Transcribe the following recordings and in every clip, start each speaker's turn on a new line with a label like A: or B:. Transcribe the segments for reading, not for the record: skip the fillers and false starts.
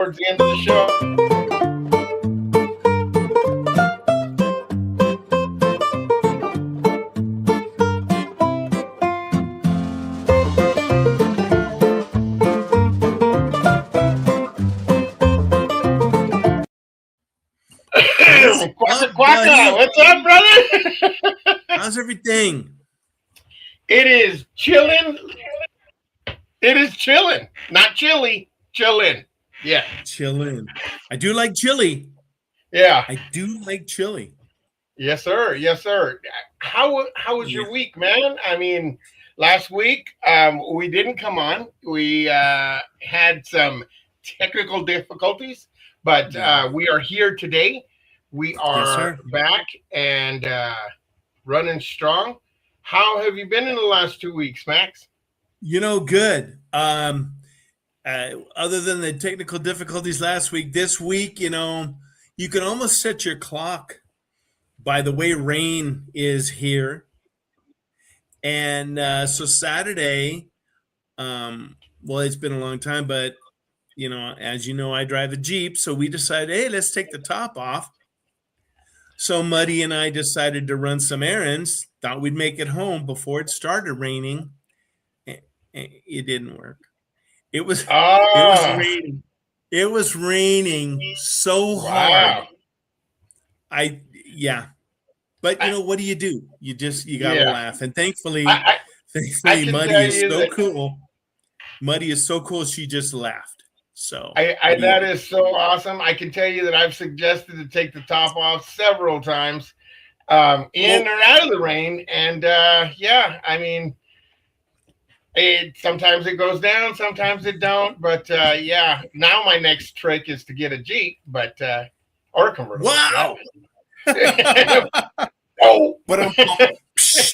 A: towards the end of the show.
B: What's
A: Quacka,
B: up,
A: quacka.
B: buddy?
A: What's up, brother?
B: How's everything?
A: It is chilling. It is chilling. Not chilly. Chilling. Yeah.
B: Chilling. I do like chili.
A: Yeah.
B: I do like chili.
A: Yes, sir. Yes, sir. How was
B: Yeah.
A: your week, man? I mean, last week we didn't come on. We had some technical difficulties, but
B: Yeah.
A: we are here today. We
B: Yes,
A: are
B: sir.
A: back and running strong. How have you been in the last 2 weeks, Max?
B: Good. Other than the technical difficulties last week, this week, you can almost set your clock by the way rain is here. And so Saturday, well, it's been a long time, but as you know, I drive a Jeep, so we decided, hey, let's take the top off. So Muddy and I decided to run some errands. Thought we'd make it home before it started raining. It didn't work. It was it was
A: Ah,
B: raining. It was raining so hard.
A: wow.
B: Yeah. But
A: I,
B: what do? You gotta
A: yeah,
B: laugh. And
A: I, I, I
B: thankfully,
A: can
B: Muddy
A: tell
B: is
A: you
B: so
A: that
B: cool. Muddy is so cool. She just laughed. So
A: I
B: what do you
A: that
B: do?
A: is so awesome. I can tell you that I've suggested to take the top off several times, in
B: Well,
A: or out of the rain, and yeah, I mean, it sometimes it goes down, sometimes it don't, but yeah. Now my next trick is to get a Jeep, but or a convertible for that
B: wow.
A: matter. Oh,
B: But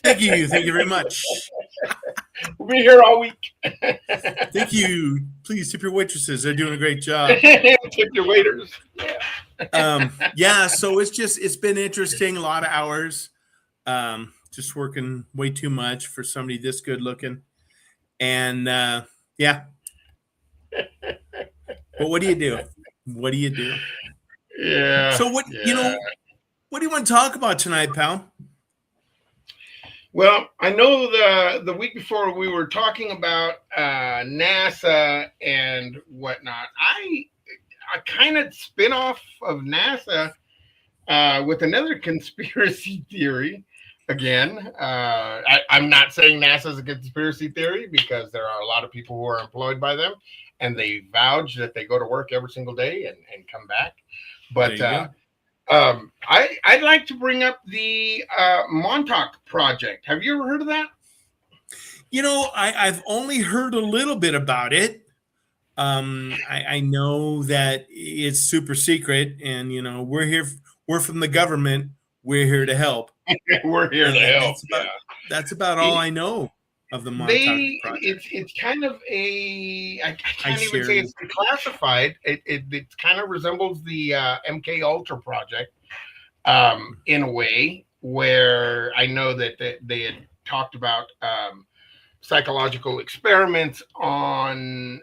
B: thank you. Thank you very much.
A: we'll be here all week.
B: Thank you. Please tip your waitresses. They're doing a great job.
A: Tip your waiters.
B: Yeah, so it's been interesting, a lot of hours. Just working way too much for somebody this good looking. And yeah. But what do you do? What do you do?
A: Yeah,
B: So
A: yeah.
B: what do you want to talk about tonight, pal?
A: Well, I know the week before we were talking about NASA and whatnot. I kind of spin off of NASA with another conspiracy theory. Again, I'm not saying NASA is a conspiracy theory because there are a lot of people who are employed by them, and they vouch that they go to work every single day and come back.
B: There
A: But
B: you go.
A: I'd like to bring up the Montauk Project. Have you ever heard of that?
B: I've only heard a little bit about it. I know that it's super secret, and we're from the government. We're here to help,
A: We're here to
B: and
A: help. Yeah.
B: that's about all
A: It,
B: I know of the Montauk
A: they
B: project.
A: it's kind of I
B: I
A: can't even
B: share
A: say
B: you.
A: it's declassified. It kind of resembles the MK Ultra project, in a way where I know that they had talked about psychological experiments on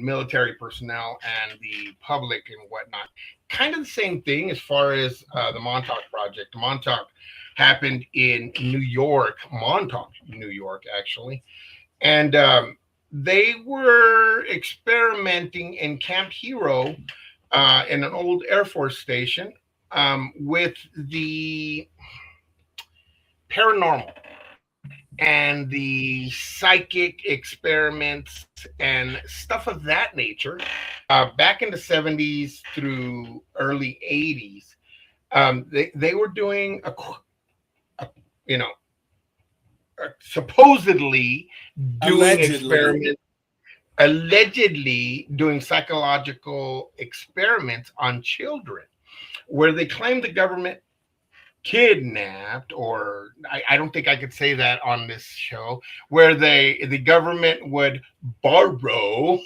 A: military personnel and the public and whatnot. Kind of the same thing as far as the Montauk Project. Montauk happened in New York, Montauk, New York, actually, and they were experimenting in Camp Hero, in an old Air Force station, with the paranormal and the psychic experiments and stuff of that nature, back in the 70s through early 80s. They were doing a you know supposedly doing
B: Allegedly.
A: experiments, allegedly doing psychological experiments on children, where they claimed the government kidnapped, or I don't think I could say that on this show, where the government would borrow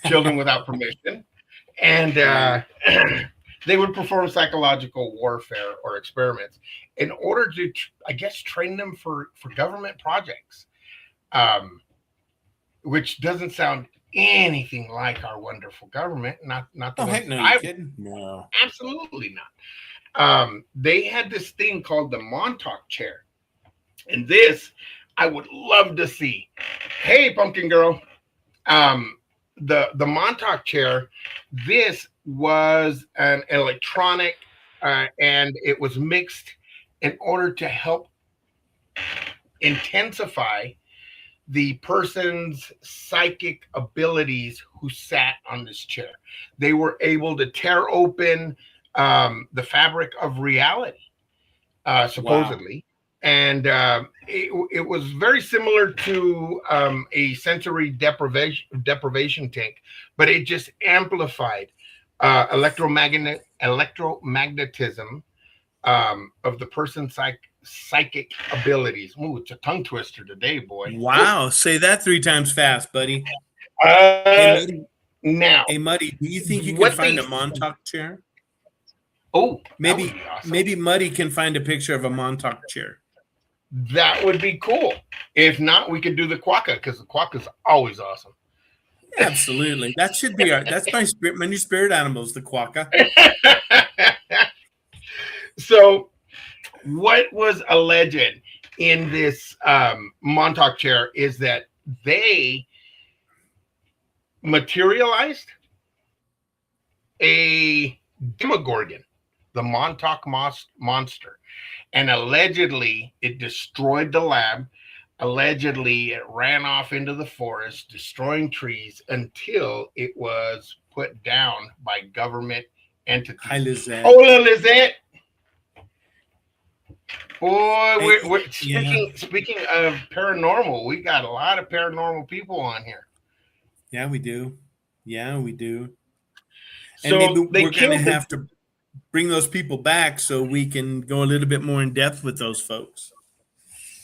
A: children without permission, and
B: Right.
A: they would perform psychological warfare or experiments in order to, I guess, train them for government projects, um, which doesn't sound anything like our wonderful government. Not the
B: Oh
A: ones
B: heck
A: that
B: no, you
A: I
B: kidding? No.
A: absolutely not. They had this thing called the Montauk chair, and this I would love to see. Hey, pumpkin girl. Um, the Montauk chair. This was an electronic, and it was mixed in order to help intensify the person's psychic abilities who sat on this chair. They were able to tear open the fabric of reality,
B: Wow.
A: supposedly. And it was very similar to a sensory deprivation tank, but it just amplified electromagnetism of the person's psychic abilities. Ooh, it's a tongue twister today, boy. Woo.
B: Wow. Say that 3 times fast, buddy. Hey,
A: Uh,
B: Muddy.
A: Now,
B: Hey, Muddy, do you think you can
A: what
B: find
A: they
B: a Montauk chair?
A: oh, that would
B: Maybe,
A: be awesome.
B: maybe Muddy can find a picture of a Montauk chair.
A: That would be cool. If not, we could do the quokka because the quokka is always awesome.
B: Absolutely. That should be that's my spirit, my new spirit animals, the quokka.
A: So, what was alleged in this Montauk chair is that they materialized a demogorgon, the Montauk monster, and allegedly it destroyed the lab. Allegedly, it ran off into the forest, destroying trees until it was put down by government
B: Hi,
A: entities.
B: Lizette.
A: Oh, Lizette, boy,
B: Hey,
A: we're
B: yeah,
A: speaking of paranormal. We got a lot of paranormal people on here.
B: yeah, we do. Yeah, we do. And maybe
A: So they
B: we're going to
A: killed the.
B: have to bring those people back so we can go a little bit more in depth with those folks.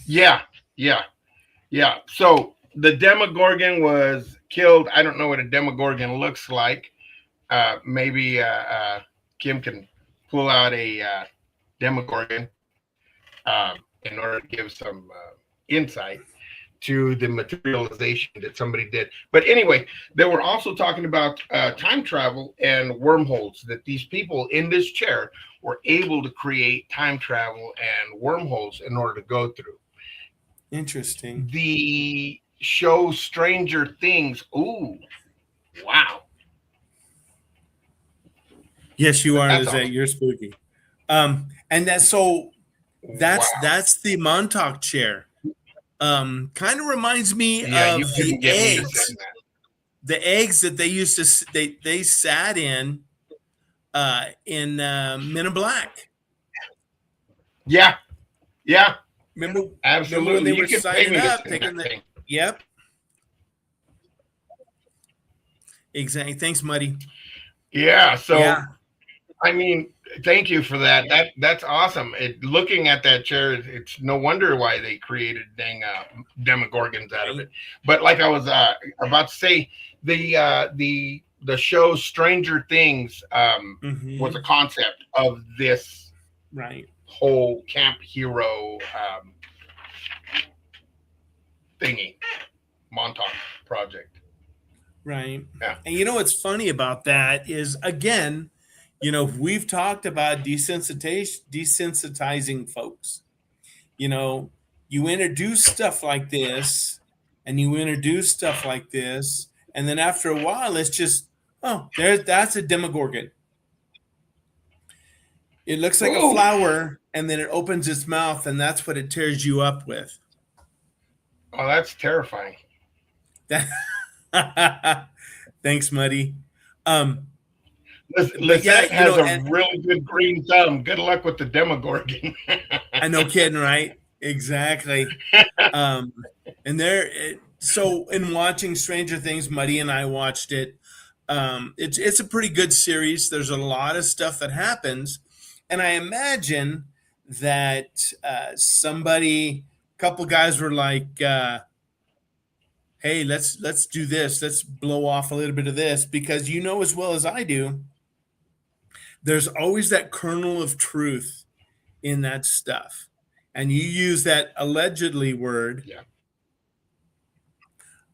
A: Yeah, yeah, yeah. So the Demogorgon was killed. I don't know what a Demogorgon looks like. Maybe Kim can pull out a Demogorgon in order to give some insight to the materialization that somebody did. But anyway, they were also talking about time travel and wormholes, that these people in this chair were able to create time travel and wormholes in order to go through.
B: Interesting.
A: The show Stranger Things. Ooh, wow.
B: Yes, you are,
A: That's
B: Lizette.
A: awesome.
B: You're spooky. And that's so
A: Wow.
B: that's the Montauk chair. Kind of reminds me
A: Yeah, you
B: of
A: couldn't get me to say that.
B: the eggs that they used to they sat in Men in Black.
A: Yeah, yeah,
B: Remember, remember when
A: absolutely.
B: they
A: You
B: were
A: could pay
B: signing
A: me to
B: up,
A: sing
B: taking
A: that
B: the
A: thing.
B: yep, exactly. Thanks, Muddy.
A: Yeah,
B: Yeah,
A: so I mean, thank you for that. That's awesome. Looking at that chair, it's no wonder why they created dang demogorgons out of
B: right.
A: it. But like I was about to say, the show Stranger Things was a
B: Mm-hmm.
A: concept of this
B: Right,
A: whole camp hero thingy, Montauk project.
B: right.
A: Yeah.
B: And you know what's funny about that is again, we've talked about desensitizing folks. You know, you introduce stuff like this, and you introduce stuff like this, and then after a while, it's just, oh, that's a demogorgon. It looks like a
A: Whoa.
B: flower, and then it opens its mouth, and that's what it tears you up with.
A: Oh, that's terrifying.
B: That, thanks, Muddy. Um, but yeah,
A: Lisette has a
B: and
A: really good green thumb. Good luck with the Demogorgon.
B: I know, kidding, right? Exactly. Um, and so in watching Stranger Things, Muddy and I watched it. It's a pretty good series. There's a lot of stuff that happens, and I imagine that a couple guys were like, "Hey, let's do this. Let's blow off a little bit of this," because you know as well as I do, there's always that kernel of truth in that stuff, and you use that allegedly word.
A: Yeah.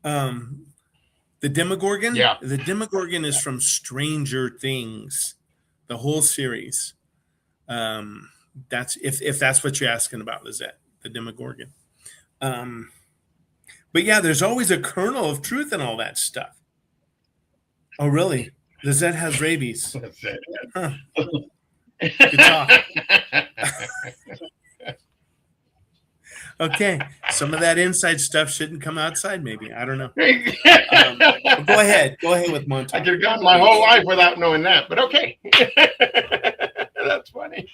B: Um, The Demogorgon?
A: Yeah.
B: The Demogorgon is from Stranger Things, the whole series. Um, that's if that's what you're asking about, Lizette, the Demogorgon. Um, but yeah, there's always a kernel of truth in all that stuff. Oh, really? Lizette has rabies.
A: That's it.
B: Huh. Good talk. Okay, some of that inside stuff shouldn't come outside. Maybe I don't know. But go ahead. Go ahead with
A: I
B: Montauk.
A: could have gone my whole life without knowing that, but okay. That's funny.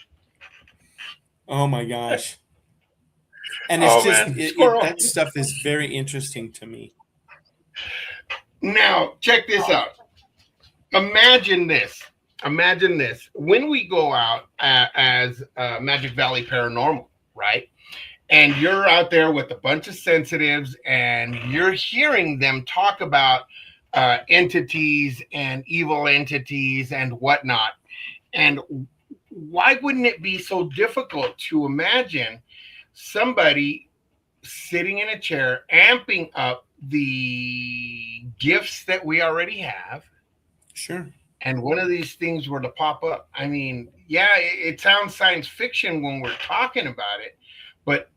B: Oh my gosh. And it's
A: Oh
B: just
A: man, squirrel.
B: that stuff is very interesting to me.
A: Now check this out. Imagine this. Imagine this. When we go out as Magic Valley Paranormal, right? And you're out there with a bunch of sensitives, and you're hearing them talk about entities and evil entities and whatnot. And why wouldn't it be so difficult to imagine somebody sitting in a chair amping up the gifts that we already have,
B: Sure.
A: and one of these things were to pop up? I mean, yeah, it sounds science fiction when we're talking about it, but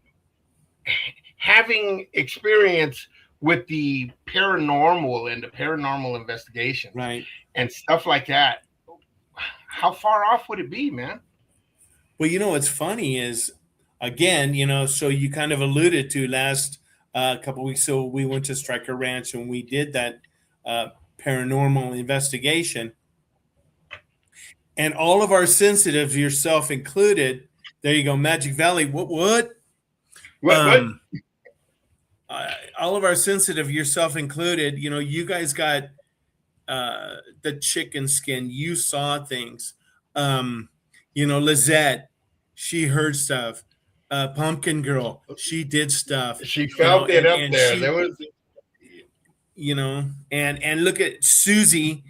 A: having experience with the paranormal and the paranormal investigation
B: Right.
A: and stuff like that, how far off would it be, man?
B: Well, what's funny is, again, so you kind of alluded to last couple weeks ago, we went to Striker Ranch and we did that uh, paranormal investigation. And all of our sensitives, yourself included, there you go, Magic Valley. What?
A: What?
B: All of our sensitive, yourself included, you guys got the chicken skin. You saw things. Lizette, she heard stuff. Pumpkin Girl, she did stuff.
A: She felt it up
B: and
A: there.
B: she,
A: There was,
B: and look at Susie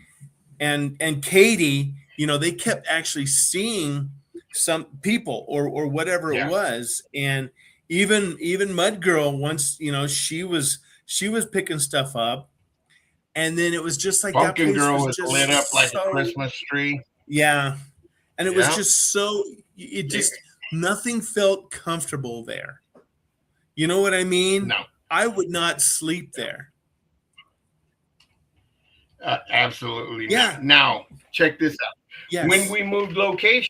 B: and Katie. They kept actually seeing some people or whatever it
A: yeah,
B: was, and even Mud Girl once, she was picking stuff up, and then it was just like that
A: Pumpkin
B: place
A: Girl
B: was
A: was lit up
B: just
A: like a
B: so,
A: Christmas tree.
B: yeah, and it was
A: Yeah,
B: just so, it just, nothing felt comfortable there. You know what I mean?
A: no,
B: I would not sleep there.
A: absolutely
B: Yeah.
A: not. Now, check this out.
B: Yes.
A: When we moved locations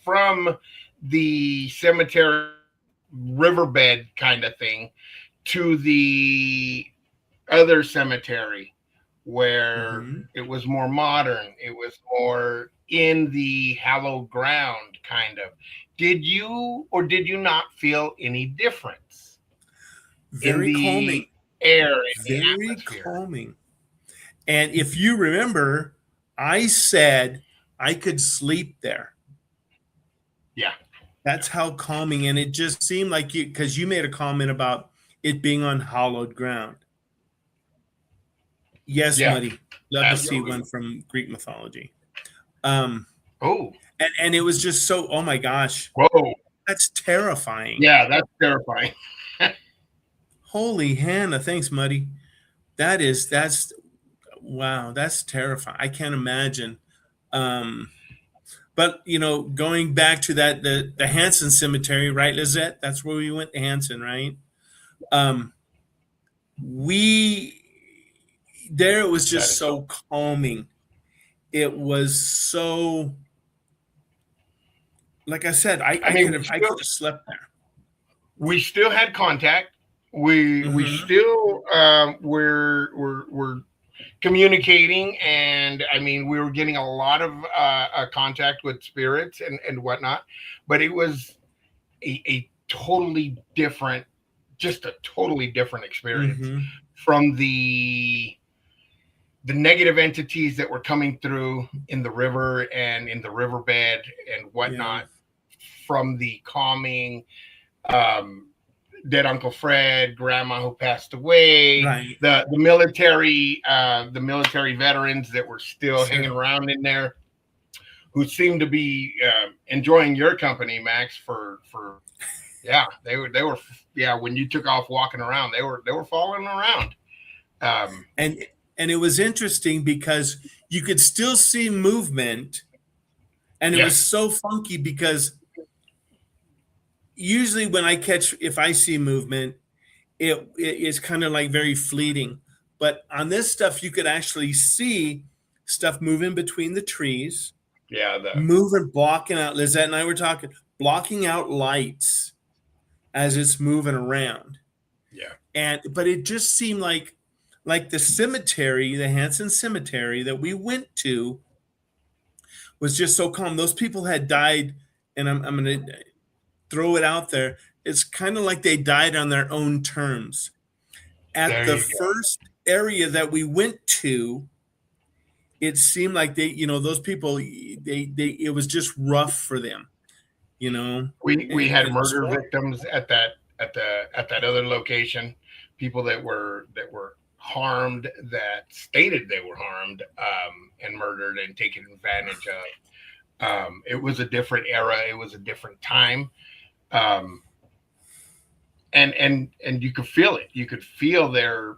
A: from the cemetery riverbed kind of thing to the other cemetery where it was more modern, it was more in the hallowed ground kind of. Did you or did you not feel any difference
B: Very
A: in the
B: calming.
A: air, in the
B: Very
A: atmosphere?
B: calming. And if you remember, I said I could sleep there.
A: Yeah.
B: That's how calming. And it just seemed like because you made a comment about it being on hallowed ground. Yes,
A: Yeah,
B: Muddy. Love to see
A: absolutely.
B: one from Greek mythology.
A: Oh,
B: And it was just so, oh my gosh,
A: whoa.
B: that's terrifying.
A: Yeah, that's terrifying.
B: Holy Hannah. Thanks, Muddy. That's wow, that's terrifying. I can't imagine. But going back to that, the Hanson Cemetery, right, Lizette? That's where we went to Hanson, right? We there, it was
A: That
B: just
A: is
B: so calming. It was so, like I said, I
A: I mean,
B: could have slept there.
A: we still had contact. We
B: Mm-hmm.
A: still we're communicating, and I mean we were getting a lot of contact with spirits and whatnot, but it was a totally different, just a totally different experience
B: Mm-hmm.
A: from the negative entities that were coming through in the river and in the riverbed and whatnot, from the calming dead Uncle Fred, Grandma who passed away,
B: Right.
A: the military veterans that were still hanging around in there, who seemed to be enjoying your company, Max. For yeah, they were yeah, when you took off walking around, they were falling around. Um,
B: and and it was interesting because you could still see movement, and it was
A: yes,
B: so funky because usually when I catch if I see movement, it is kind of like very fleeting. But on this stuff, you could actually see stuff moving between the trees,
A: yeah,
B: moving, blocking out. Lizette and I were talking, blocking out lights as it's moving around.
A: yeah,
B: And but it just seemed like the cemetery, the Hanson Cemetery that we went to was just so calm. Those people had died, and I'm going to throw it out there. It's kind of like they died on their own terms. At
A: there
B: the
A: you go.
B: first area that we went to, it seemed like those people, they it was just rough for them,
A: We
B: and
A: had
B: it was
A: murder
B: horrible.
A: victims at that other location, people that were harmed, that stated they were harmed, and murdered and taken advantage of. It was a different era. It was a different time. Um, and you could feel it. You could feel their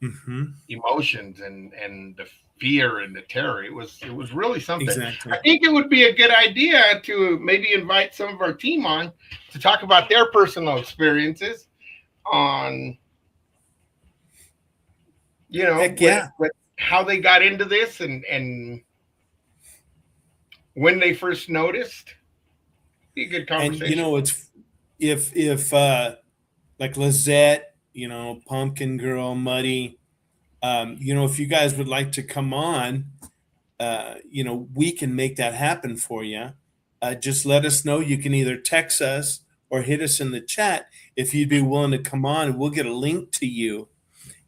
B: Hmm.
A: emotions and the fear and the terror. It was really something. I
B: Exactly.
A: think it would be a good idea to maybe invite some of our team on to talk about their personal experiences on
B: Heck
A: what
B: yeah.
A: how they got into this and when they first noticed. Be a good
B: And
A: conversation.
B: it's if like Lizette, Pumpkin Girl, Muddy, if you guys would like to come on, we can make that happen for you. Just let us know. You can either text us or hit us in the chat if you'd be willing to come on, and we'll get a link to you.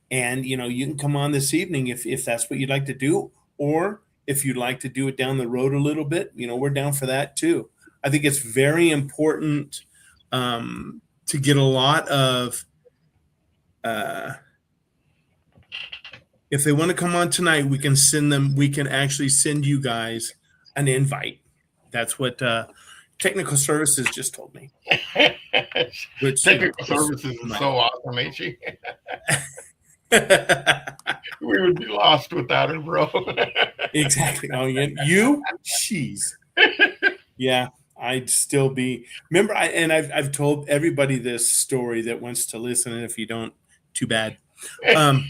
B: And you can come on this evening if that's what you'd like to do, or if you'd like to do it down the road a little bit, we're down for that too. I think it's very important to get a lot of if they want to come on tonight, we can actually send you guys an invite. That's what technical services just told me, which
A: Technical
B: is
A: services is
B: my
A: so awesome, ain't she? We would be lost without her, bro.
B: exactly. Oh, yeah, she's yeah. I'd still be. Remember, I've told everybody this story that wants to listen, and if you don't, too bad. Um,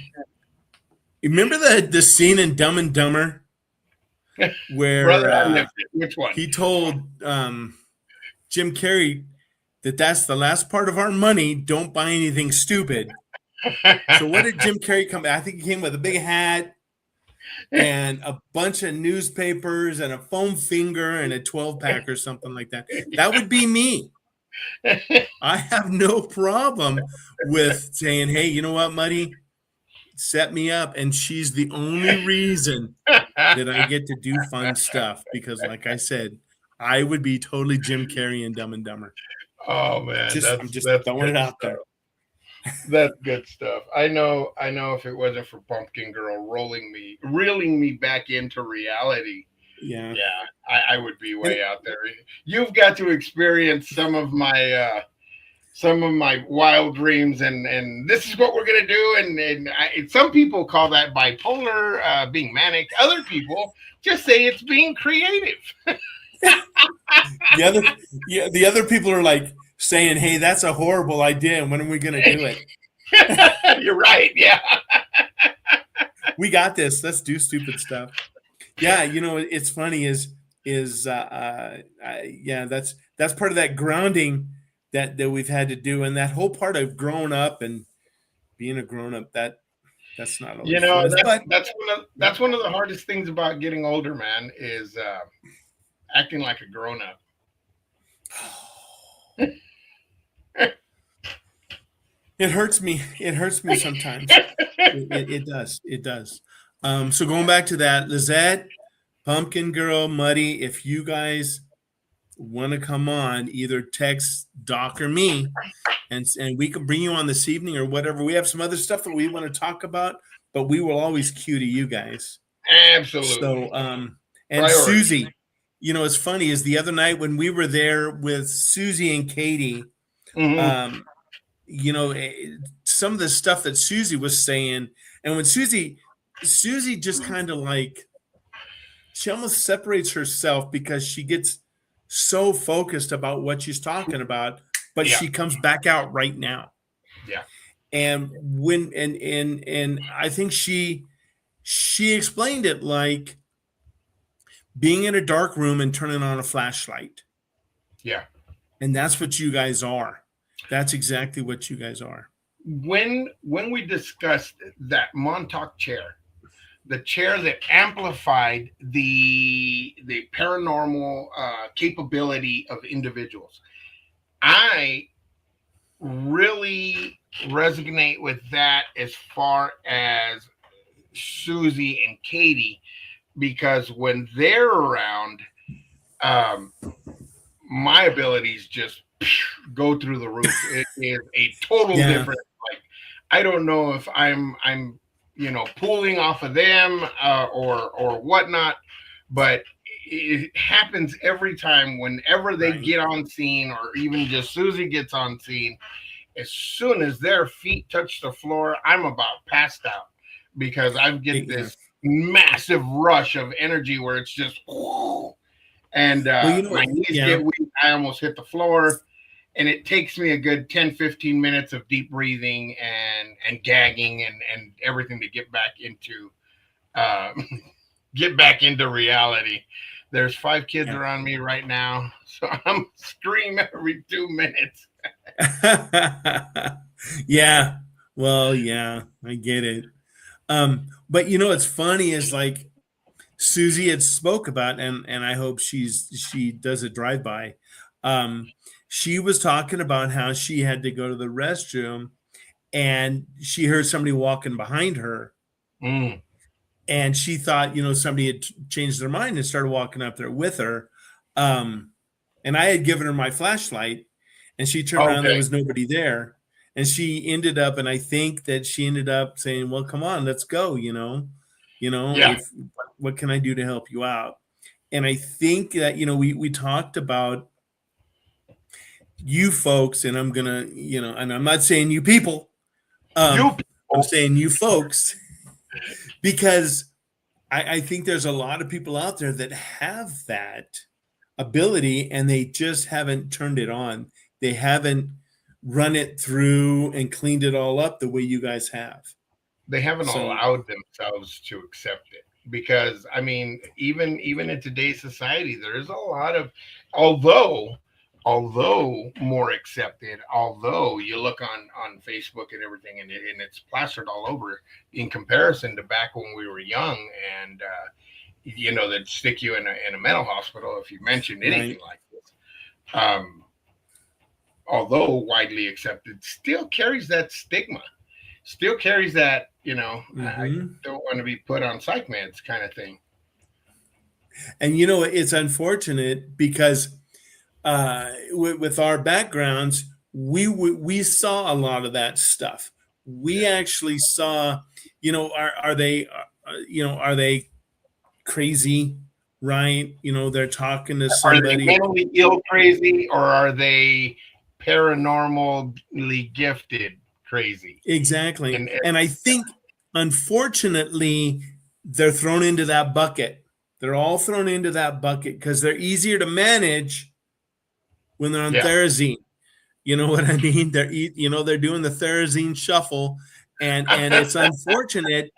B: remember the scene in Dumb and Dumber where
A: Brother, I lived it. Which one?
B: he told Jim Carrey that that's the last part of our money. Don't buy anything stupid. So what did Jim Carrey come? I think he came with a big hat and a bunch of newspapers and a foam finger and a 12-pack or something like that. That would be me. I have no problem with saying, "Hey, you know what, Muddy? Set me up." And she's the only reason that I get to do fun stuff because, like I said, I would be totally Jim Carrey and Dumb and Dumber.
A: Oh man,
B: I'm
A: that's
B: just
A: that's
B: throwing it
A: good
B: out
A: stuff.
B: there.
A: That's good stuff. I know if it wasn't for Pumpkin Girl reeling me back into reality,
B: Yeah.
A: yeah, I would be
B: And
A: way out there. You've got to experience some of my wild dreams, and this is what we're gonna do. And some people call that bipolar, being manic. Other people just say it's being creative.
B: the other yeah, the other people are like saying, "Hey, that's a horrible idea. And when are we going to do it?
A: You're right. Yeah.
B: We got this. Let's do stupid stuff." Yeah, it's funny yeah, that's part of that grounding that we've had to do, and that whole part of growing up and being a grown up that's not
A: You
B: always
A: know,
B: fun.
A: that's
B: But
A: that's one of that's one of the hardest things about getting older, man, is acting like a grown up.
B: it hurts me. It hurts me sometimes. It does. It does. So going back to that, Lizette, Pumpkin Girl, Muddy, if you guys want to come on, either text Doc or me, and we can bring you on this evening or whatever. We have some other stuff that we want to talk about, but we will always cue to you guys.
A: Absolutely.
B: So, and
A: Priority.
B: Susie, it's funny is the other night when we were there with Susie and Katie,
A: Hmm.
B: um, you know, some of the stuff that Susie was saying, and when Susie just kind of like, she almost separates herself because she gets so focused about what she's talking about, but
A: Yeah,
B: she comes back out right now.
A: yeah,
B: And when and I think she explained it like being in a dark room and turning on a flashlight.
A: yeah.
B: And that's what you guys are. That's exactly what you guys are.
A: When we discussed that Montauk chair, the chair that amplified the paranormal capability of individuals, I really resonate with that as far as Susie and Katie, because when they're around, um, my abilities just go through the roof. It is a total
B: Yeah.
A: different. Like, I don't know if I'm pulling off of them or whatnot, but it happens every time. Whenever they
B: Right.
A: get on scene, or even just Susie gets on scene, as soon as their feet touch the floor, I'm about passed out because I get
B: Yeah.
A: this massive rush of energy where it's just, and
B: Well, you know,
A: my knees
B: yeah.
A: get weak. I almost hit the floor, and it takes me a good 10-15 minutes of deep breathing and gagging and everything to uh, get back into reality. There's 5 kids
B: Yeah.
A: around me right now, so I'm screaming every 2 minutes.
B: Yeah. Well, yeah, I get it. But you know what's funny is like Susie had spoke about, and I hope she does a drive by. Um, she was talking about how she had to go to the restroom and she heard somebody walking behind her,
A: Mm,
B: and she thought, you know, somebody had changed their mind and started walking up there with her. Um, and I had given her my flashlight, and she turned around, there
A: okay.
B: was nobody there. And she ended up, and I think that she ended up saying, well, come on, let's go,
A: Yeah.
B: if what can I do to help you out? And I think that, you know, we talked about you folks, and I'm gonna, you know, and I'm not saying you people,
A: You
B: I'm
A: people.
B: saying you folks, because I think there's a lot of people out there that have that ability and they just haven't turned it on. They haven't run it through and cleaned it all up the way you guys have.
A: They haven't
B: So,
A: allowed themselves to accept it, because I mean, even in today's society, there is a lot of, although more accepted, although you look on Facebook and everything, and it's plastered all over, in comparison to back when we were young, and they'd stick you in a mental hospital if you mentioned anything
B: right.
A: like this. um, Although widely accepted, still carries that stigma, still carries that, I
B: Hmm.
A: don't want to be put on psych meds kind of thing.
B: And you know, it's unfortunate because with our backgrounds, we saw a lot of that stuff. We
A: Yeah.
B: actually saw, you know, are they, are they crazy? Right? You know, they're talking to
A: Are they
B: somebody.
A: mentally ill crazy, or are they paranormally gifted crazy?
B: Exactly.
A: And
B: And I think, unfortunately, they're thrown into that bucket. They're all thrown into that bucket because they're easier to manage when they're on
A: yeah,
B: Therazine. You know what I mean? They're doing the Therazine shuffle, and it's unfortunate,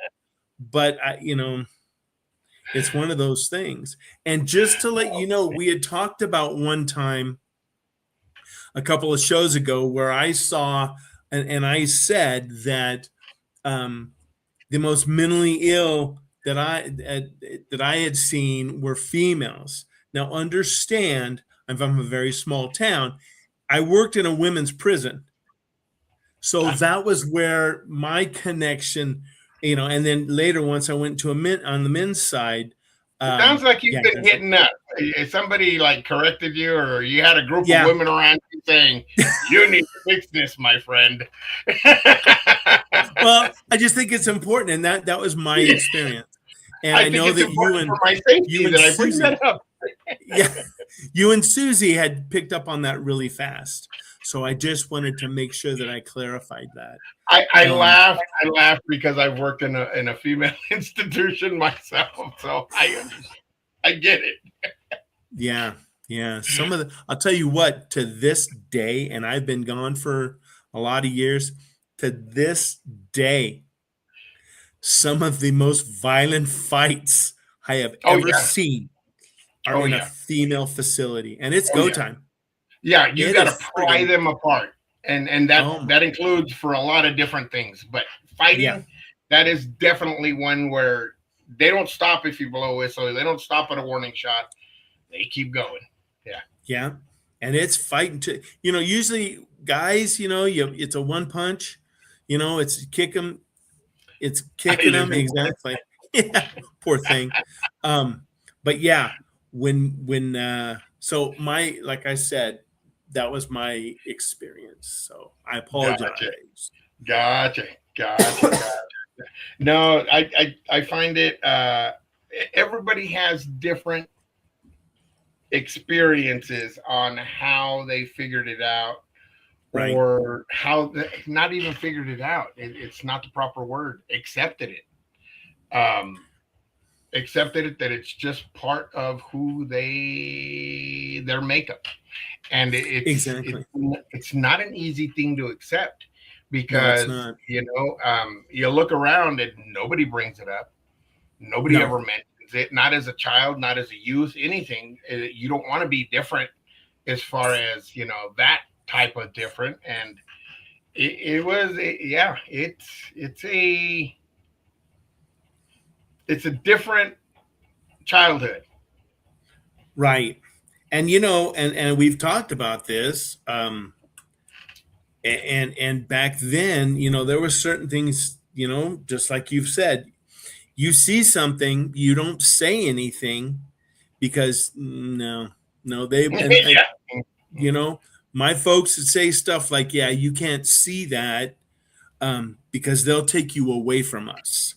B: but it's one of those things. And just to let you know, we had talked about one time a couple of shows ago where I saw and I said that um, the most mentally ill that I had seen were females. Now, understand, I'm from a very small town. I worked in a women's prison, so that was where my connection, and then later once I went to a men on the men's side,
A: it sounds like you've
B: yeah,
A: been
B: there's
A: hitting up. Is somebody like corrected you, or you had a group of
B: yeah.
A: women around you saying, "You need to fix this, my friend"?
B: Well, I just think it's important, and that was my experience, and
A: I
B: I
A: think
B: know
A: it's
B: that
A: important for my safety
B: you and
A: that I bring
B: Susie,
A: that up.
B: yeah, you and Susie had picked up on that really fast. So I just wanted to make sure that I clarified that.
A: I
B: Um,
A: laugh. I laugh because I've worked in a female institution myself, so I get it.
B: yeah, yeah. Some of the, I'll tell you what, to this day, and I've been gone for a lot of years, to this day, some of the most violent fights I have
A: Oh
B: ever
A: yeah.
B: seen are
A: Oh
B: in a
A: yeah.
B: female facility, and it's
A: Oh
B: go
A: yeah.
B: time.
A: Yeah, you
B: It
A: got to
B: is
A: pry
B: friggin'
A: them apart, and that
B: oh my,
A: that includes for a lot of different things. But
B: yeah,
A: fighting, that is definitely one where they don't stop if you blow a whistle. They don't stop at a warning shot. They keep going. Yeah.
B: yeah, and it's fighting to usually guys, it's a one punch, it's kick 'em, it's
A: I
B: kicking
A: live
B: them
A: in.
B: exactly. Yeah, poor thing. Um, but yeah, so my like I said, that was my experience. So I
A: Gotcha.
B: apologize.
A: Gotcha. Gotcha. Gotcha. No, I find it. Everybody has different experiences on how they figured it out,
B: Right.
A: or how not even figured it out. It's not the proper word. Accepted it. Accepted it that it's just part of who their makeup, and
B: Exactly.
A: it's not an easy thing to accept
B: No, it's
A: because
B: not.
A: you look around and nobody brings it up. Nobody
B: No.
A: ever mentions it. Not as a child, not as a youth, anything. You don't want to be different as far as that type of different, and yeah, it's a different childhood.
B: Right. And and we've talked about this. And back then, there were certain things, just like you've said, you see something, you don't say anything because no, they and
A: Yeah.
B: you know, my folks would say stuff like, "Yeah, you can't see that because they'll take you away from us."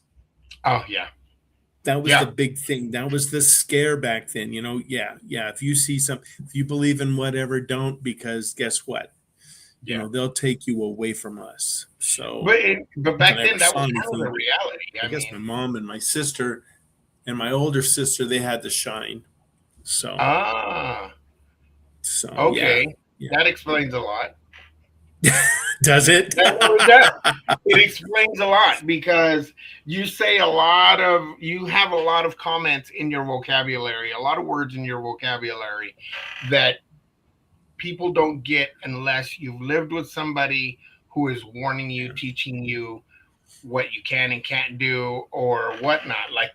A: Oh yeah.
B: That was the
A: Yeah.
B: big thing. That was the scare back then. Yeah, yeah. If you see if you believe in whatever, don't, because guess what?
A: Yeah.
B: They'll take you away from us. So
A: But
B: if I
A: back
B: never
A: then that
B: saw
A: was kind of the
B: anything,
A: reality.
B: I
A: I
B: guess my
A: mean,
B: mom and my sister and my older sister, they had to shine. So,
A: ah,
B: yeah,
A: okay,
B: yeah.
A: that explains a lot.
B: Does it?
A: That really does. It explains a lot because you have a lot of comments in your vocabulary, a lot of words in your vocabulary that people don't get unless you've lived with somebody who is warning you,
B: Yeah.
A: teaching you what you can and can't do or whatnot. Like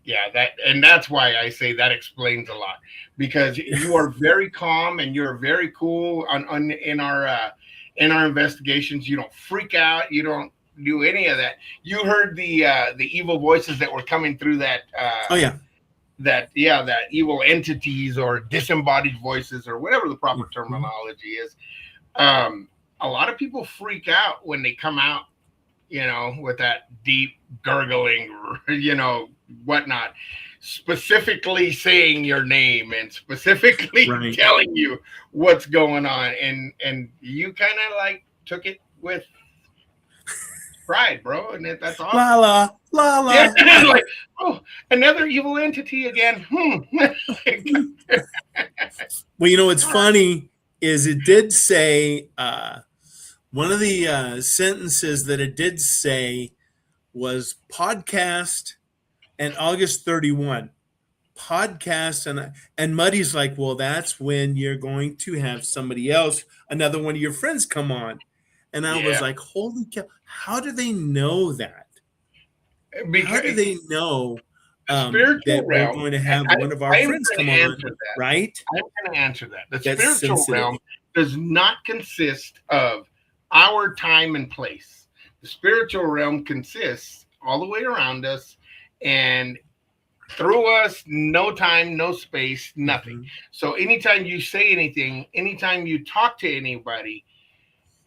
A: yeah, that, and that's why I say that explains a lot, because you are very calm and you're very cool on in our investigations. You don't freak out. You don't do any of that. You heard the evil voices that were coming through
B: Oh yeah.
A: that evil entities or disembodied voices or whatever the proper
B: Mhm.
A: terminology is. Um, a lot of people freak out when they come out, with that deep gurgling, whatnot, specifically saying your name and specifically
B: Right.
A: telling you what's going on, and you kind of like took it with pride, bro, and that's
B: La
A: awesome.
B: la la
A: Yeah,
B: la.
A: like, oh, another evil entity again.
B: Well, what's funny is it did say one of the sentences that it did say was podcast and August 31. Podcast and Muddy's like, well, that's when you're going to have somebody else, another one of your friends come on. And I was
A: Yeah,
B: like, holy cow, how do they know that? How do
A: because
B: they know
A: the spiritual
B: that we're
A: realm,
B: going to have one of our
A: I am
B: friends
A: going
B: come
A: to
B: on,
A: answer that.
B: right?
A: I'm going to answer that. The
B: That's
A: spiritual
B: sensitive.
A: realm does not consist of our time and place. The spiritual realm consists all the way around us and through us, no time, no space, nothing.
B: Mm-hmm.
A: So anytime you say anything, anytime you talk to anybody,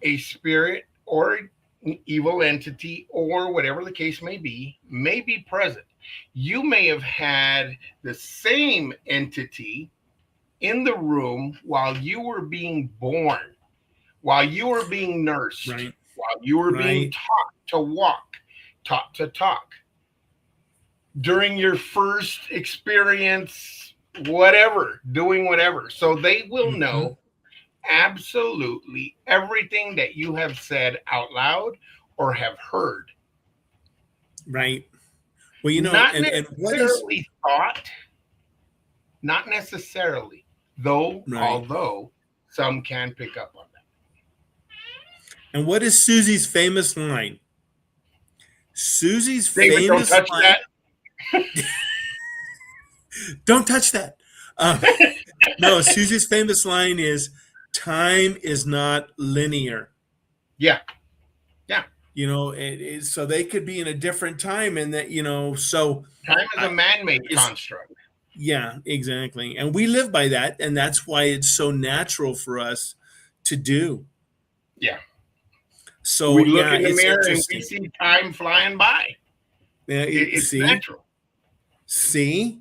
A: a spirit or an evil entity or whatever the case may be present. You may have had the same entity in the room while you were being born, while you were being nursed,
B: Right.
A: while you were being
B: Right.
A: taught to walk, taught to talk, during your first experience, whatever, doing whatever. So they will
B: Hmm.
A: know absolutely everything that you have said out loud or have heard.
B: Right. Well,
A: Not
B: and what is
A: necessarily thought, not necessarily, though,
B: right?
A: although some can pick up on that.
B: And what is Susie's famous line? Susie's
A: David, don't
B: famous
A: touch
B: line.
A: that.
B: Don't touch that. Um, no, Susie's famous line is, "Time is not linear."
A: Yeah, yeah.
B: So they could be in a different time, and that so
A: Time is a
B: I,
A: man made
B: it's
A: construct.
B: yeah, exactly, and we live by that, and that's why it's so natural for us to do.
A: Yeah. We
B: So
A: look
B: yeah,
A: in the
B: it's
A: mirror and we
B: interesting.
A: see time flying by.
B: Yeah,
A: It's
B: see,
A: natural.
B: see,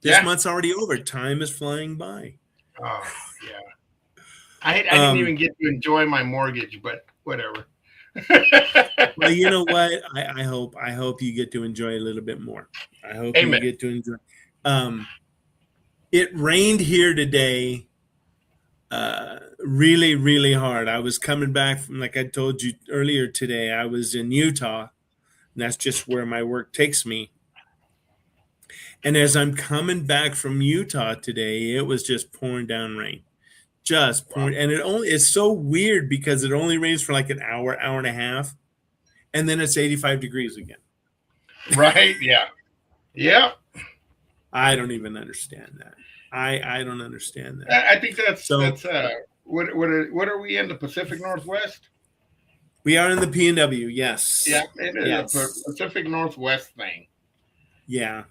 B: this
A: Yeah.
B: month's already over. Time is flying by.
A: Oh, yeah. I didn't
B: Um,
A: even get to enjoy my mortgage, but whatever.
B: well, you know what? I hope you get to enjoy a little bit more. I hope you
A: Amen.
B: get to enjoy. Um, it rained here today, really, really hard. I was coming back from, like I told you earlier today, I was in Utah, and that's just where my work takes me. And as I'm coming back from Utah today, it was just pouring down rain, just
A: Wow.
B: pouring. And it's so weird because it only rains for like an hour, hour and a half, and then it's 85 degrees again.
A: Right? Yeah. Yeah.
B: I don't even understand that. I don't understand that.
A: I think
B: So
A: that's what are we in the Pacific Northwest?
B: we are in the PNW.
A: Yeah,
B: Yes.
A: it is a
B: Yes.
A: Pacific Northwest thing.
B: Yeah.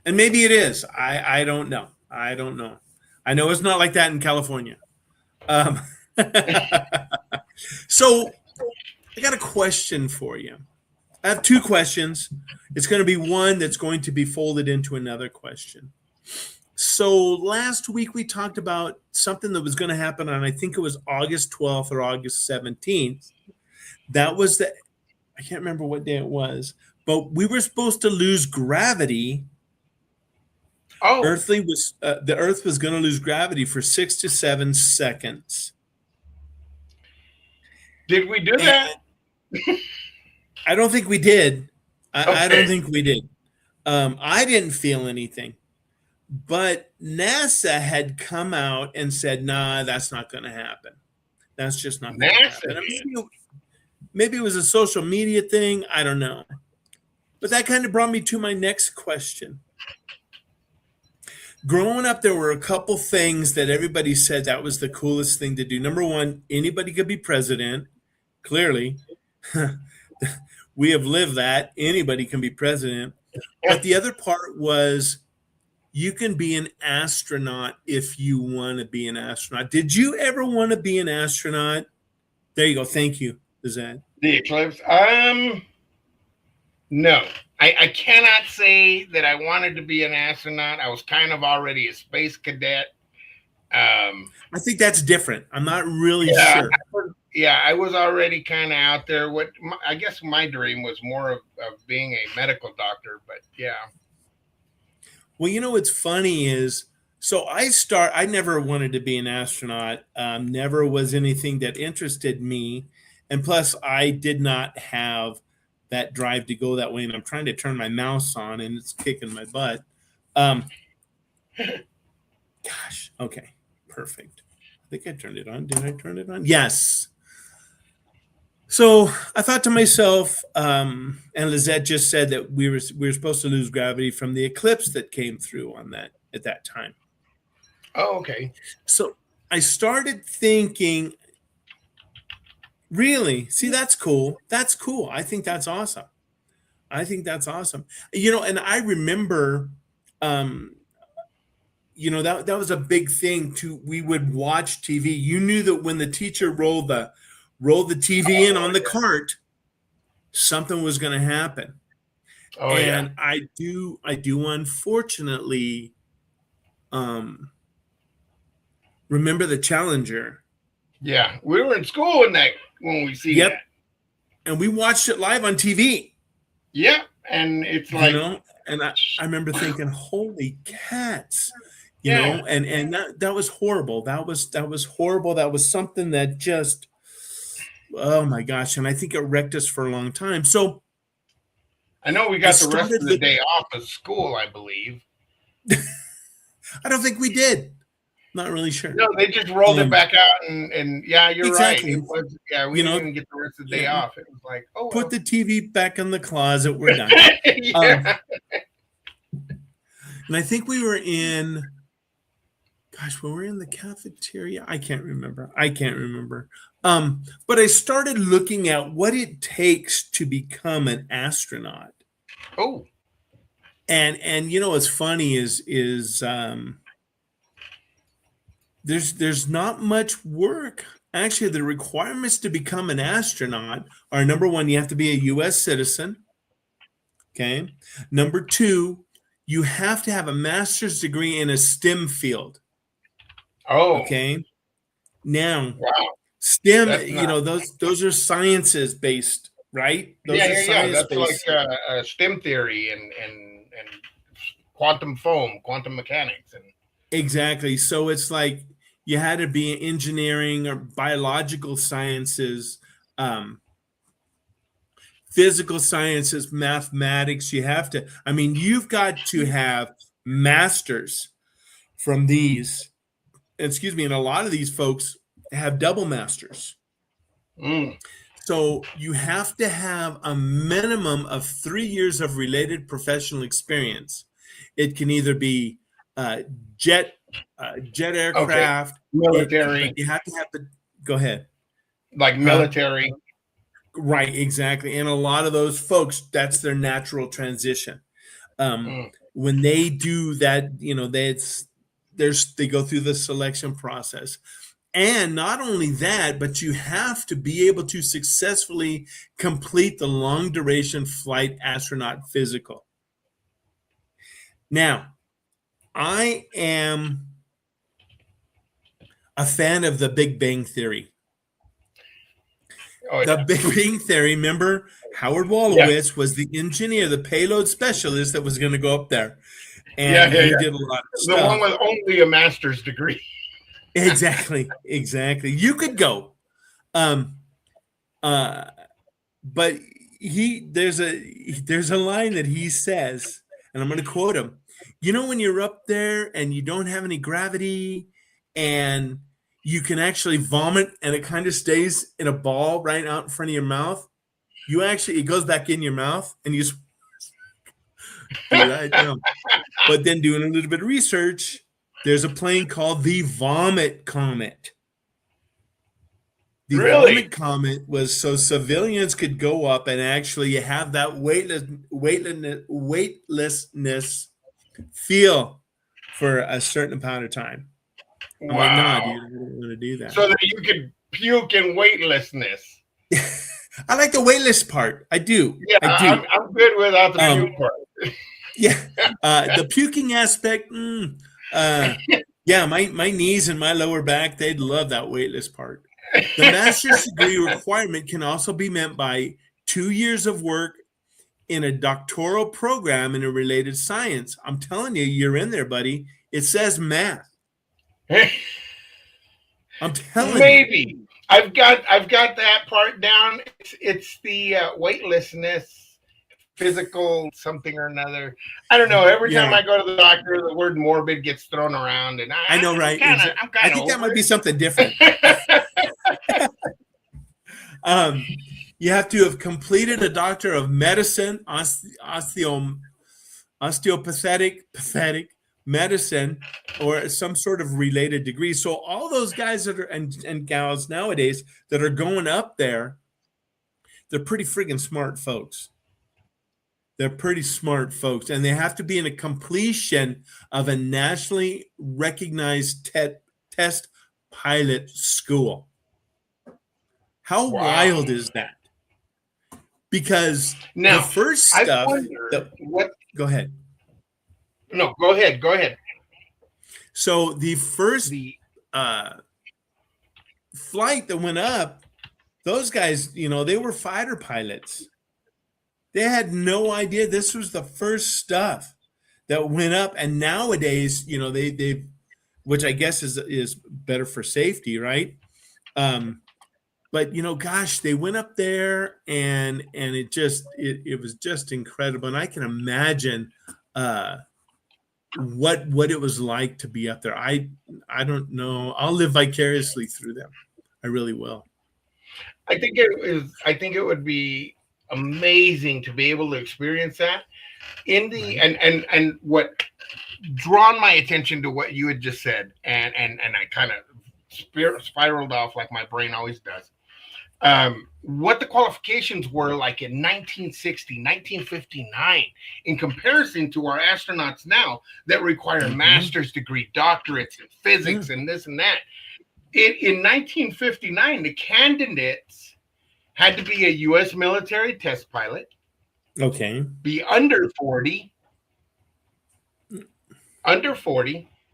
B: And maybe it is. I don't know. I don't know. I know it's not like that in California. Um, so I got a question for you. I have two questions. It's going to be one that's going to be folded into another question. So last week we talked about something that was going to happen on, I think it was August 12th or August 17th. That was I can't remember what day it was, but we were supposed to lose gravity.
A: Oh,
B: The Earth was going to lose gravity for 6 to 7 seconds,
A: did we do
B: and
A: that?
B: I don't think we did. I don't
A: Okay.
B: think we did. I didn't feel anything, but NASA had come out and said, "Nah, that's not going to happen. That's just not going to
A: NASA
B: happen." And
A: did.
B: maybe it was a social media thing. I don't know. But that kind of brought me to my next question. Growing up, there were a couple things that everybody said that was the coolest thing to do. Number one, anybody could be president. Clearly, we have lived that. Anybody can be president. But the other part was you can be an astronaut if you want to be an astronaut. Did you ever want to be an astronaut? There you go. Thank you, Lizette.
A: The eclipse. No. I cannot say that I wanted to be an astronaut. I was kind of already a space cadet. Um,
B: I think that's different. I'm not really
A: yeah,
B: sure.
A: yeah, I was already kind of out there. I guess my dream was more of being a medical doctor, but yeah.
B: Well, what's funny is, so I never wanted to be an astronaut. Never was anything that interested me. And plus, I did not have that drive to go that way. And I'm trying to turn my mouse on and it's kicking my butt. Um, Gosh, okay, perfect. I think I turned it on. Did I turn it on? Yes. So I thought to myself, and Lizette just said that we were supposed to lose gravity from the eclipse that came through on that at that time.
A: Oh, okay.
B: So I started thinking, really, see, that's cool. That's cool. I think that's awesome. I think that's awesome. And I remember, um, that was a big thing too. We would watch TV. You knew that when the teacher rolled the TV in
A: Oh
B: on the
A: yeah.
B: cart, something was going to happen.
A: Oh yeah.
B: And I do unfortunately um, remember the Challenger.
A: Yeah, we were in school when we seen
B: Yep.
A: that.
B: And we watched it live on TV,
A: Yeah, and it's
B: you
A: like,
B: know, and I remember thinking, holy cats, you
A: yeah,
B: know, and that was horrible. That was horrible. That was something that just, oh my gosh. And I think it wrecked us for a long time. So
A: I know we
B: I
A: got the rest
B: started
A: of the
B: look.
A: day off of school, I believe.
B: I don't think we did. Not really sure.
A: No, they just rolled it
B: Um,
A: back out, and yeah, you're right. It
B: exactly.
A: was, yeah, we
B: You
A: didn't
B: know,
A: even get the rest of the day
B: yeah,
A: off. It was like, oh
B: put
A: well.
B: the TV back in the closet. We're done. Um,
A: Yeah.
B: and I think we were in, gosh, when we were in the cafeteria, I can't remember. I can't remember. But I started looking at what it takes to become an astronaut.
A: Oh,
B: And you know what's funny is there's not much work. Actually, the requirements to become an astronaut are number one, you have to be a US citizen. Okay. Number two, you have to have a master's degree in a STEM field.
A: oh,
B: Okay. Now,
A: wow.
B: STEM,
A: That's not.
B: those are sciences based, right?
A: Yeah,
B: Those are
A: yeah, yeah.
B: science
A: That's like
B: based.
A: STEM theory and quantum foam, quantum mechanics, and
B: Exactly. So it's like you had to be engineering or biological sciences, um, physical sciences, mathematics. You have to, I mean, you've got to have masters from these. Excuse me. And a lot of these folks have double masters.
A: mm,
B: So you have to have a minimum of 3 years of related professional experience. It can either be uh, jet jet
A: okay,
B: aircraft, but
A: military,
B: you have to have the. Go ahead,
A: like
B: huh?
A: military.
B: Right, exactly. And a lot of those folks, that's their natural transition. Um,
A: Mm,
B: when they do that, you know, they go through the selection process. And not only that, but you have to be able to successfully complete the long duration flight astronaut physical. Now, I am a fan of the Big Bang Theory.
A: oh
B: The
A: yeah,
B: Big Bang Theory, remember, Howard
A: yeah,
B: Wolowitz was the engineer, the payload specialist that was going to go up there.
A: yeah,
B: And
A: yeah,
B: he
A: yeah.
B: did a lot of
A: The one
B: stuff.
A: with only a master's degree.
B: Exactly, exactly. You could go. Um, uh, but there's a line that he says, and I'm going to quote him. You know, when you're up there and you don't have any gravity, and you can actually vomit, and it kind of stays in a ball right out in front of your mouth. You actually, it goes back in your mouth, and you just, dude, I know. But then doing a little bit of research, there's a plane called the Vomit Comet. The
A: Really?
B: Vomit Comet was so civilians could go up and actually have that weightlessness feel for a certain amount of time. I'm like, nah,
A: Wow.
B: dude, I don't want to do that.
A: So that you could puke in weightlessness.
B: I like the weightless part. I do.
A: Yeah,
B: I do.
A: I'm good without the
B: Um,
A: puke part.
B: yeah. The puking aspect, yeah, my knees and my lower back, they'd love that weightless part. The master's degree requirement can also be met by 2 years of work in a doctoral program in a related science. I'm telling you, you're in there, buddy. It says math. I'm telling you.
A: Maybe I've got that part down. It's the weightlessness, physical something or another. I don't know. Every time
B: Yeah,
A: I go to the doctor, the word morbid gets thrown around, and
B: I know, right?
A: I'm
B: I
A: kind of
B: think that might
A: over
B: be something different.
A: it.
B: Um, you have to have completed a doctor of medicine, pathetic medicine, or some sort of related degree. So all those guys that are and gals nowadays that are going up there, they're pretty friggin' smart folks. They're pretty smart folks, and they have to be in a completion of a nationally recognized test pilot school. How
A: Wow.
B: wild is that? Because the
A: Now
B: first
A: I
B: stuff
A: wonder
B: that,
A: what.
B: go ahead.
A: No, go ahead. Go ahead.
B: So the first
A: The
B: uh, flight that went up, those guys, they were fighter pilots. They had no idea this was the first stuff that went up. And nowadays, they which I guess is better for safety, right? But gosh, they went up there, and it was just incredible. And I can imagine uh, what it was like to be up there. I don't know. I'll live vicariously through them. I really will.
A: I think it would be amazing to be able to experience that in the
B: Right.
A: and what drawn my attention to what you had just said, and I kind of spiraled off like my brain always does. What the qualifications were like in 1960, 1959, in comparison to our astronauts now that require
B: Mhm.
A: master's degree, doctorates in
B: Yeah.
A: physics and this and that. In 1959, the candidates had to be a U.S. military test pilot,
B: Okay.
A: be under 40,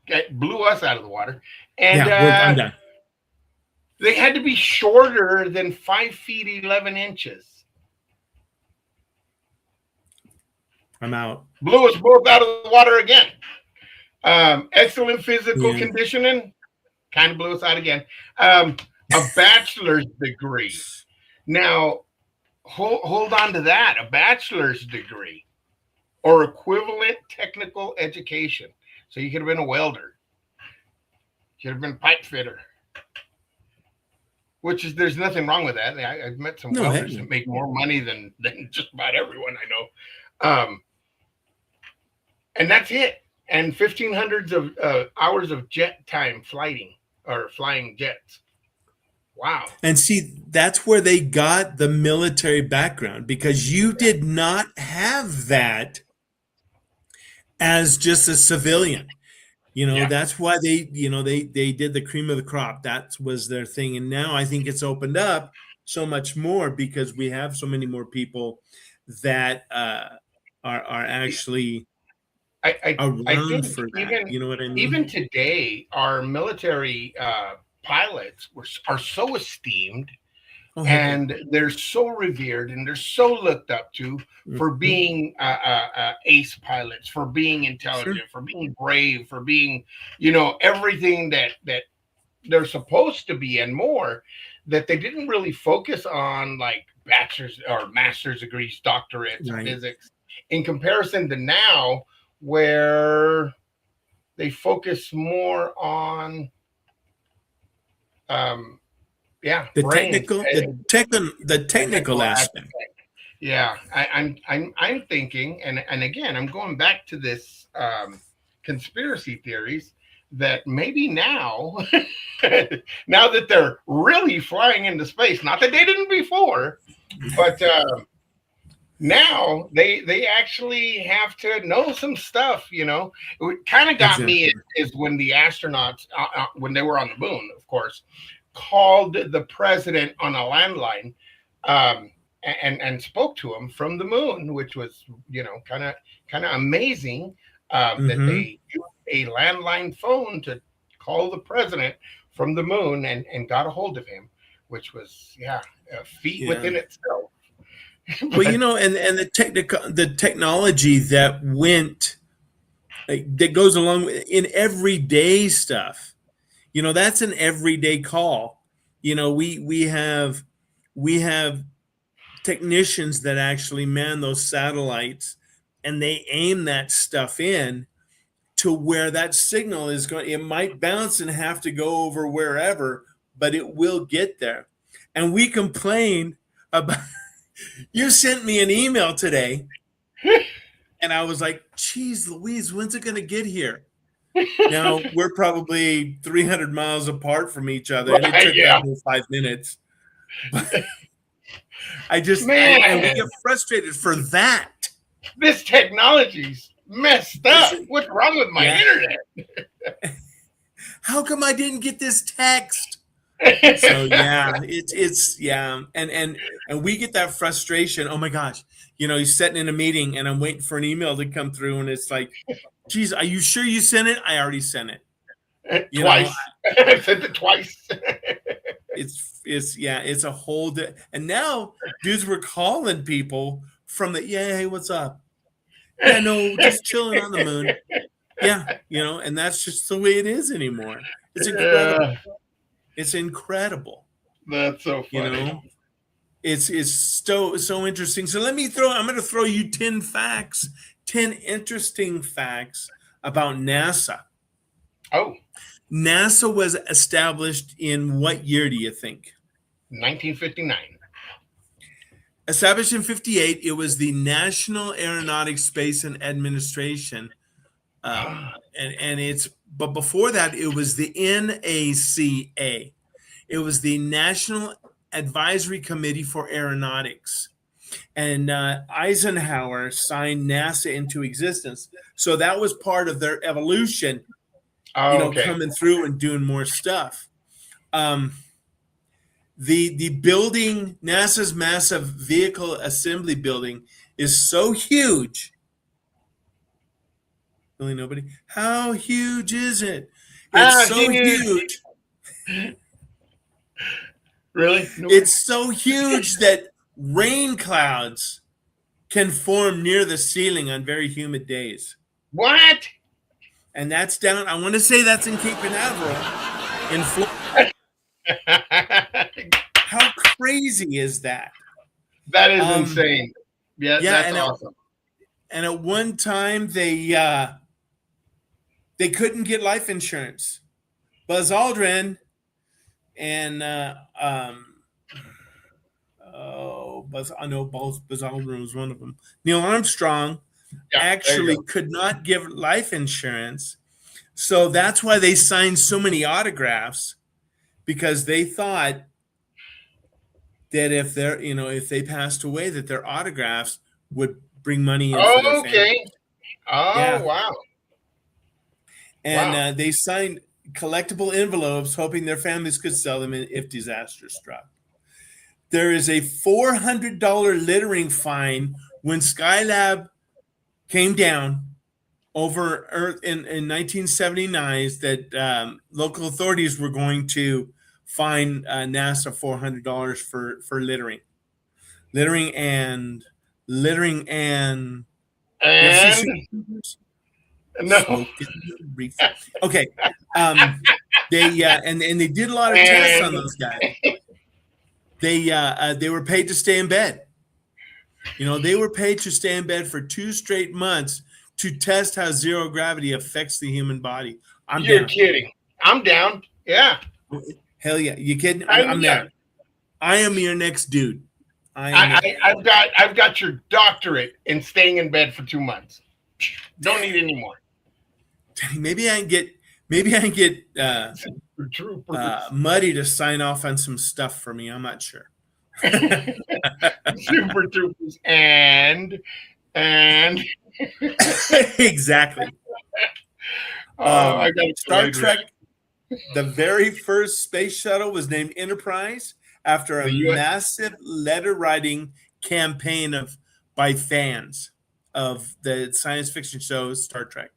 A: that blew us out of the water, and
B: Yeah. I'm done.
A: they had to be shorter than 5 feet 11 inches.
B: I'm out.
A: Blew us both out of the water again. Excellent physical
B: Yeah.
A: conditioning, kind of blew us out again. Um, a bachelor's degree. Now, hold on to that. A bachelor's degree or equivalent technical education. So you could have been a welder, you could have been a pipe fitter, which is there's nothing wrong with that. I've met some
B: No, heck
A: welders
B: no.
A: that make more money than just about everyone I know. And that's it. And 1,500 of hours of jet time flying or flying jets. Wow.
B: And see, that's where they got the military background, because you did not have that as just a civilian.
A: Yeah.
B: That's why they did the cream of the crop. That was their thing. And now I think it's opened up so much more because we have so many more people that are actually
A: I
B: around
A: think
B: for that. You know what I
A: even
B: mean?
A: today, our military pilots are so esteemed
B: Oh, heck yeah.
A: and they're so revered and they're so looked up to for
B: Mhm.
A: being ace pilots, for being
B: Sure.
A: intelligent, for being brave, for being everything that they're supposed to be and more. That they didn't really focus on like bachelor's or master's degrees, doctorates,
B: Right.
A: physics, in comparison to now, where they focus more on um, yeah,
B: The
A: brains,
B: technical, the technical
A: technical
B: aspect.
A: aspect. Yeah, I'm thinking, and again, I'm going back to this conspiracy theories that maybe now, now that they're really flying into space, not that they didn't before, but now they actually have to know some stuff. What kind of got me
B: Exactly.
A: is when the astronauts, when they were on the moon, of course, called the president on a landline, um, and spoke to him from the moon, which was kind of amazing, that
B: Hmm.
A: they used a landline phone to call the president from the moon and got a hold of him, which was a feat
B: Yeah.
A: within itself.
B: Well,
A: But
B: and the technology that went that goes along in everyday stuff. That's an everyday call. We have technicians that actually man those satellites, and they aim that stuff in to where that signal is going. It might bounce and have to go over wherever, but it will get there. And we complain about. You sent me an email today, and I was like, geez Louise, when's it going to get here? Now we're probably 300 miles apart from each other, and it took that
A: yeah,
B: whole 5 minutes. But and we
A: man,
B: get frustrated for that.
A: this technology's messed
B: It's,
A: up. What's wrong with my
B: yeah.
A: internet?
B: How come I didn't get this text? So yeah, it's yeah, and we get that frustration. Oh my gosh, he's sitting in a meeting, and I'm waiting for an email to come through, and it's like, geez, are you sure you sent it? I already sent it. You know,
A: Twice. I sent it twice.
B: it's a whole and now dudes were calling people from the hey, what's up? Yeah, no, just chilling on the moon. Yeah, and that's just the way it is anymore. It's incredible.
A: Yeah,
B: It's incredible.
A: that's so
B: You
A: funny.
B: know, it's so interesting. So I'm going to throw you 10 interesting facts about NASA.
A: Oh,
B: NASA was established in what year do you think?
A: 1959.
B: Established in 58, it was the National Aeronautics Space and Administration. And it's, but before that, it was the NACA. It was the National Advisory Committee for Aeronautics. And Eisenhower signed NASA into existence. So that was part of their evolution,
A: Oh, okay.
B: coming through and doing more stuff. The building, NASA's massive vehicle assembly building, is so huge. Really, nobody. How huge is it? It's so
A: Huge.
B: huge.
A: Really? No.
B: It's so huge that rain clouds can form near the ceiling on very humid days.
A: What?
B: And that's down, I want to say that's in Cape Canaveral in Florida. How crazy is that?
A: That is insane. Yeah, that's
B: and
A: awesome.
B: And at one time they couldn't get life insurance. Buzz Aldrin and Buzz Aldrin was one of them. Neil Armstrong actually could not give life insurance, so that's why they signed so many autographs, because they thought that if they passed away, that their autographs would bring money in for their family.
A: Oh, yeah. Wow.
B: And they signed collectible envelopes, hoping their families could sell them if disaster struck. There is a $400 littering fine when Skylab came down over Earth in 1979, that local authorities were going to fine NASA $400 for littering. And
A: no.
B: Okay. They did a lot of tests on those guys. They were paid to stay in bed. They were paid to stay in bed for 2 straight months to test how zero gravity affects the human body.
A: You're kidding. I'm down. Yeah.
B: Hell yeah. You kidding? I'm there. I am your next dude.
A: I've got your doctorate in staying in bed for 2 months. Don't need any more.
B: Maybe I can get Muddy to sign off on some stuff for me. I'm not sure.
A: Super Troopers and
B: exactly. Star Trek. The very first space shuttle was named Enterprise after a massive letter writing campaign by fans of the science fiction show Star Trek.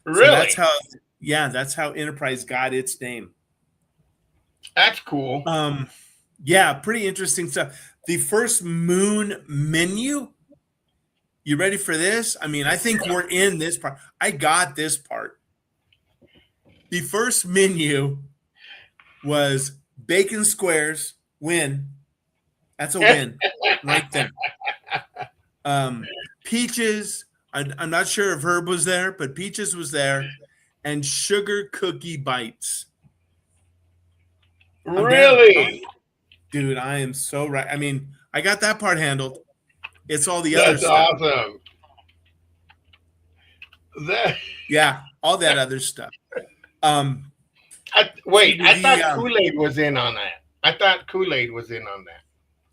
A: Really?
B: So that's how Enterprise got its name.
A: That's cool.
B: Yeah, pretty interesting stuff. The first moon menu. You ready for this? I mean, I think we're in this part. I got this part. The first menu was bacon squares, win. That's a win right there. Peaches, I'm not sure if Herb was there, but Peaches was there, and sugar cookie bites.
A: Really?
B: Dude, I am so right. I mean, I got that part handled. It's all the other stuff.
A: That's awesome.
B: Yeah, all that other stuff.
A: I thought Kool-Aid was in on that.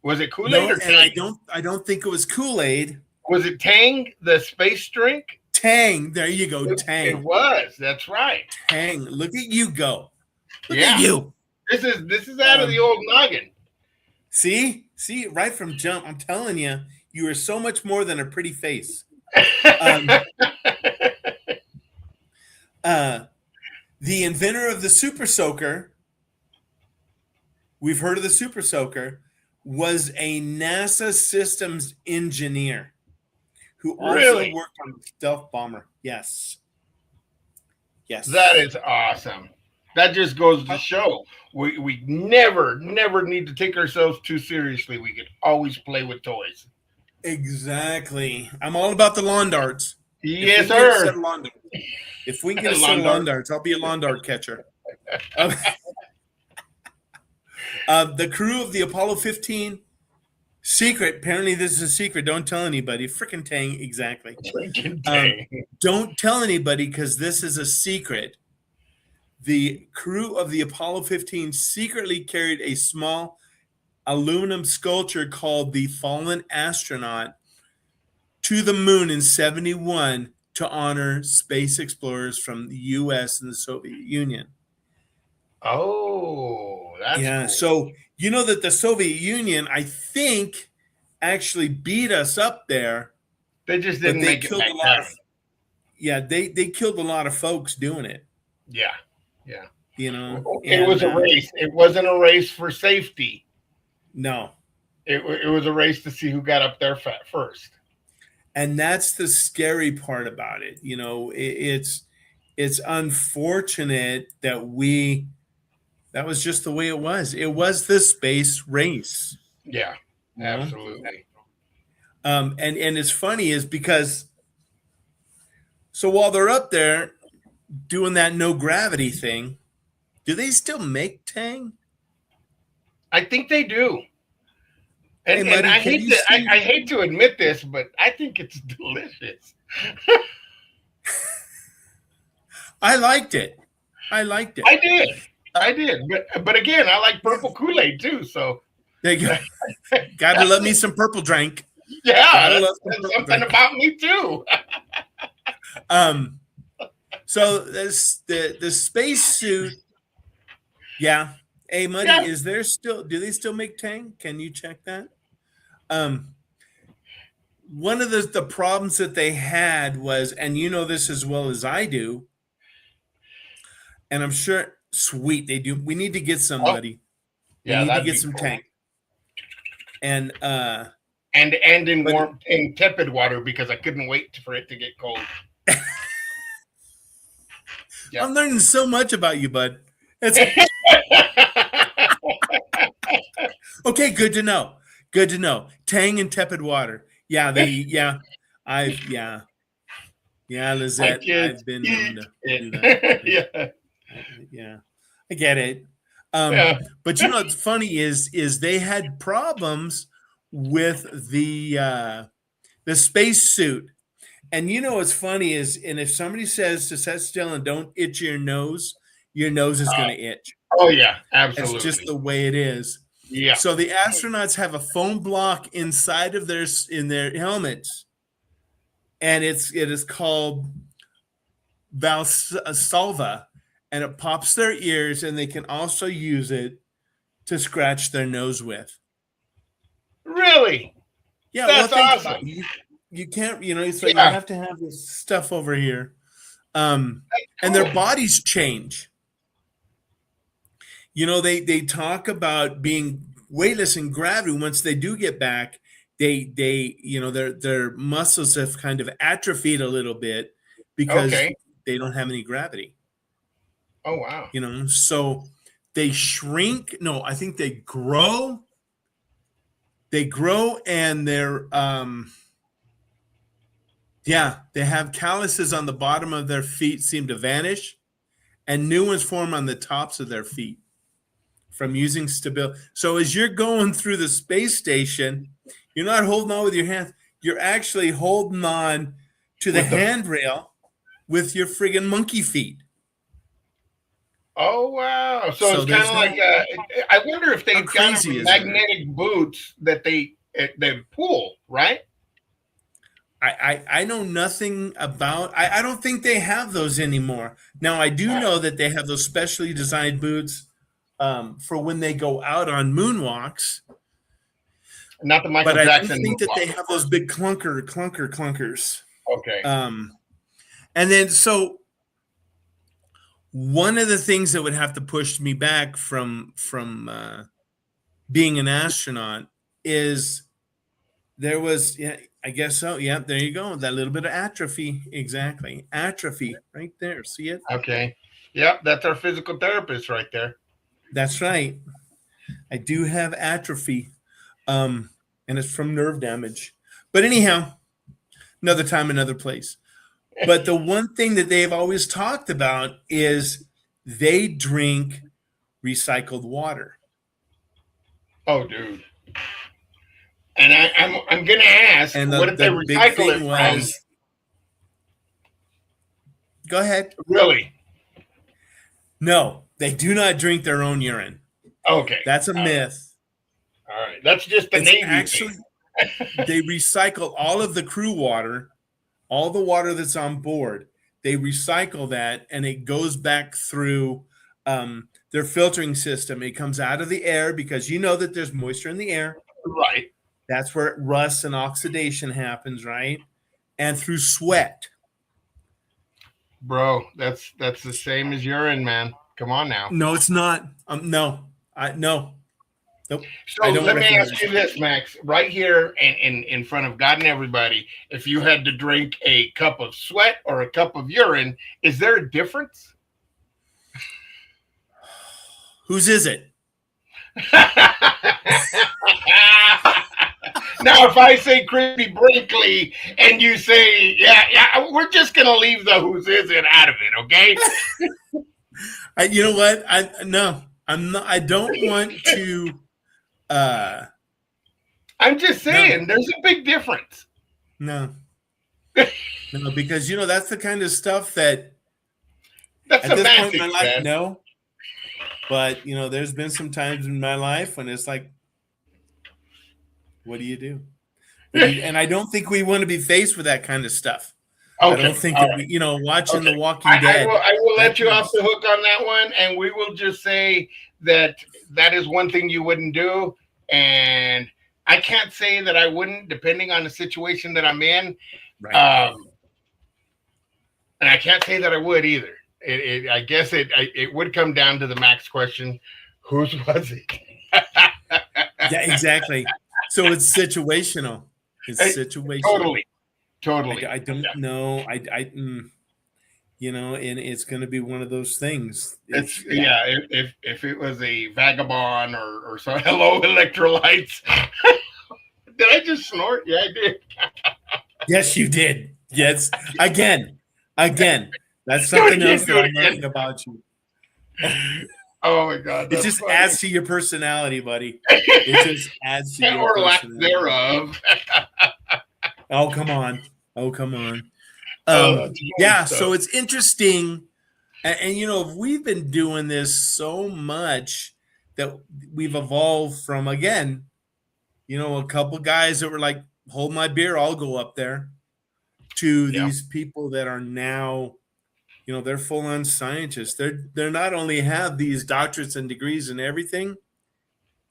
A: Was it Kool-Aid or Tang?
B: And I don't think it was Kool-Aid.
A: Was it Tang, the space drink?
B: Tang. There you go, Tang.
A: It was. That's right.
B: Tang. Look at you go. Look at you.
A: This is out of the old noggin.
B: See, right from jump. I'm telling you, you are so much more than a pretty face. The inventor of the Super Soaker we've heard of the Super Soaker, was a NASA systems engineer who also
A: Really?
B: worked on the stealth bomber. Yes.
A: That
B: Yes.
A: is awesome. That just goes to show we never need to take ourselves too seriously. We could always play with toys.
B: Exactly. I'm all about the lawn darts. If we
A: Yes,
B: can get a set
A: sir.
B: of lawn darts, if we can get a set
A: Lawn
B: of lawn
A: dart.
B: darts, I'll be a lawn dart catcher. The crew of the Apollo 15 secret. Apparently, this is a secret. Don't tell anybody. Frickin' Tang. Exactly.
A: Freaking
B: Um,
A: dang.
B: don't tell anybody because this is a secret. The crew of the Apollo 15 secretly carried a small aluminum sculpture called the Fallen Astronaut to the moon in 71 to honor space explorers from the US and the Soviet Union.
A: Oh, that's
B: Yeah,
A: cool.
B: so you know that the Soviet Union, I think, actually beat us up there,
A: They just
B: but
A: didn't
B: they
A: make it
B: killed
A: back
B: a lot of
A: down.
B: they killed a lot of folks doing it,
A: Yeah, yeah. It
B: and
A: was a race. It wasn't a race for safety.
B: no,
A: It was a race to see who got up there first.
B: and that's the scary part about it. It's unfortunate that that was just the way it was. It was the space race,
A: Yeah,
B: you know.
A: absolutely.
B: And it's funny is because so while they're up there doing that no gravity thing, do they still make Tang?
A: I think they do.
B: Hey,
A: And
B: Muddy, can you
A: I
B: see?
A: hate to admit this, but I think it's delicious.
B: I liked it. I liked it.
A: I did. I did. But again, I like purple Kool-Aid too. So
B: There you go. Gotta
A: that's
B: love me some purple drink.
A: yeah,
B: Gotta love some
A: that's
B: purple
A: something
B: drink.
A: about me too.
B: Um, so this the spacesuit. Yeah. Hey, Muddy,
A: Yeah.
B: is there still? Do they still make Tang? Can you check that? Um, one of the problems that they had was, and you know this as well as I do, and I'm sure. Sweet, they do. We need to get some,
A: Oh,
B: Muddy. We
A: yeah,
B: need to
A: that'd
B: get
A: be
B: some
A: cool.
B: Tang. And
A: And in
B: but
A: warm in tepid water because I couldn't wait for it to get cold. Yeah.
B: I'm learning so much about you, bud. It's okay. Good to know. Good to know. Tang and tepid water. Yeah, I've yeah,
A: My
B: Lizette.
A: kids
B: I've been known
A: eat
B: to do that.
A: it. Yeah.
B: Yeah, I get it.
A: Yeah.
B: But you know what's funny is they had problems with the space suit. And you know what's funny is, and if somebody says to sit still and don't itch your nose is going to itch.
A: Oh yeah,
B: It's just
A: absolutely.
B: the way it is.
A: Yeah.
B: So the astronauts have a foam block inside of their helmets, and it is called Valsalva, and it pops their ears, and they can also use it to scratch their nose with.
A: Really?
B: Yeah, well,
A: That's
B: think about
A: awesome.
B: it. You can't, so you
A: Yeah.
B: have to have this stuff over here. And their
A: Cool.
B: bodies change. They talk about being weightless in gravity. Once they do get back, their muscles have kind of atrophied a little bit because
A: Okay.
B: they don't have any gravity.
A: Oh wow.
B: So they shrink. No, I think they grow. They grow, and they have calluses on the bottom of their feet seem to vanish, and new ones form on the tops of their feet from using stability. So as you're going through the space station, you're not holding on with your hands. You're actually holding on to the
A: With the
B: handrail with your friggin' monkey feet.
A: oh wow. So
B: So
A: it's kind
B: there's
A: of like
B: that.
A: I wonder if
B: How
A: they've got
B: crazy is that?
A: magnetic boots that they pull, right?
B: I know nothing about. I don't think they have those anymore. Now I do know that they have those specially designed boots for when they go out on moonwalks.
A: Not the Michael
B: But I don't
A: Jackson
B: think that they
A: moonwalk, of
B: have those
A: course.
B: big clunkers.
A: Okay.
B: And then so one of the things that would have to push me back from being an astronaut is there was, yeah, I guess so. Yeah, there you go. That little bit of atrophy. Exactly. Atrophy right there. See it?
A: Okay. Yep, that's our physical therapist right there.
B: That's right. I do have atrophy. Um, and it's from nerve damage. But anyhow, another time, another place. But the one thing that they've always talked about is they drink recycled water.
A: Oh, dude. And I'm gonna ask,
B: And
A: what did they
B: the big
A: recycle it
B: thing
A: from?
B: was, go ahead.
A: Really?
B: No, they do not drink their own urine.
A: Okay.
B: That's a
A: All right.
B: myth.
A: All right. That's just the
B: It's
A: Navy thing.
B: actually, they recycle all of the crew water, all the water that's on board. They recycle that and it goes back through their filtering system. It comes out of the air because you know that there's moisture in the air.
A: Right.
B: That's where rust and oxidation happens, right? And through sweat.
A: Bro, that's the same as urine, man. Come on now.
B: No, it's not. No, no, nope.
A: So
B: I don't
A: let me
B: recommend
A: ask you this, Max. Right here and in front of God and everybody, if you had to drink a cup of sweat or a cup of urine, is there a difference?
B: Whose is it?
A: Now, if I say Christy Brinkley and you say, yeah, we're just gonna leave the whose is it out of it, okay?
B: You know what? No, I'm not. I don't want to.
A: I'm just
B: No,
A: saying, there's a big difference.
B: no, no, because that's the kind of stuff that
A: That's
B: at this point in
A: semantics,
B: my life,
A: man.
B: no. But there's been some times in my life when it's like, what do you do? And I don't think we want to be faced with that kind of stuff. I don't
A: Okay,
B: think
A: all
B: that
A: right.
B: watching
A: Okay,
B: The Walking Dead.
A: I will
B: That
A: let you
B: kind of
A: off the hook on that one, and we will just say that that is one thing you wouldn't do, and I can't say that I wouldn't, depending on the situation that I'm in,
B: right.
A: And I can't say that I would either. I guess it would come down to the Max question: whose was it?
B: Yeah, exactly. So it's situational. It's situational.
A: Totally, totally.
B: I don't know. And it's going to be one of those things.
A: It's
B: Yeah.
A: If it was a vagabond or so, hello electrolytes. Did I just snort? Yeah, I did.
B: Yes, you did. Yes. Again. That's
A: Do it
B: something
A: again.
B: else that
A: Do it
B: I'm
A: again.
B: learning about you.
A: Oh my god,
B: It
A: that's
B: just
A: funny.
B: adds to your personality, buddy. It just adds to your
A: Or lack
B: personality.
A: thereof.
B: Oh, come on. Oh, come on.
A: Oh, that's
B: Yeah,
A: stuff.
B: so it's interesting. And we've been doing this so much that we've evolved from, again, a couple guys that were like, hold my beer, I'll go up there, to
A: Yeah.
B: these people that are now, they're full-on scientists. They're not only have these doctorates and degrees and everything,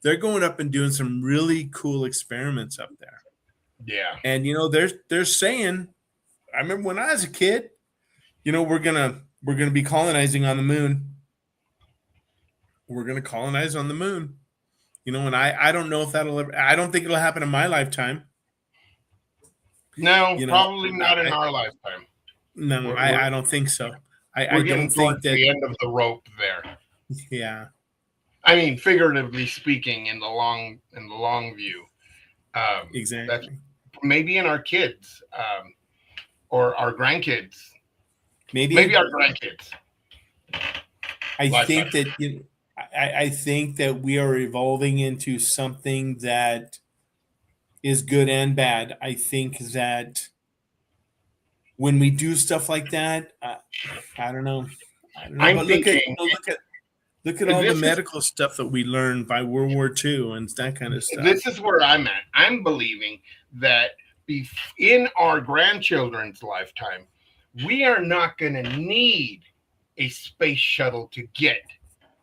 B: they're going up and doing some really cool experiments up there.
A: Yeah.
B: And they're saying, I remember when I was a kid, we're gonna be colonizing on the moon. We're gonna colonize on the moon. And I don't know if that'll ever, I don't think it'll happen in my lifetime.
A: No,
B: You know,
A: probably not in our lifetime.
B: No, I don't think so. I
A: We're getting
B: don't think
A: towards
B: that.
A: the end of the rope there.
B: Yeah,
A: I mean, figuratively speaking, in the long view. That's
B: exactly.
A: maybe in our kids, or our grandkids.
B: Maybe
A: our grandkids.
B: I
A: Lifetime.
B: think that I think that we are evolving into something that is good and bad. I think that when we do stuff like that, I don't know.
A: I'm
B: But
A: thinking
B: look at all the
A: this is
B: medical stuff that we learned by World War II and that kind of stuff.
A: this is where I'm at. I'm believing that in our grandchildren's lifetime, we are not going to need a space shuttle to get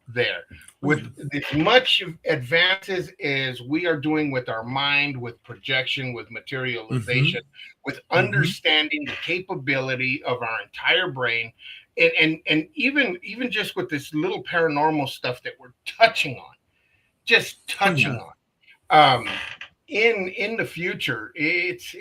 A: there. With as much advances as we are doing with our mind, with projection, with materialization, with understanding the capability of our entire brain, and even just with this little paranormal stuff that we're touching on, just
B: Oh
A: touching
B: yeah.
A: on. In the future, it's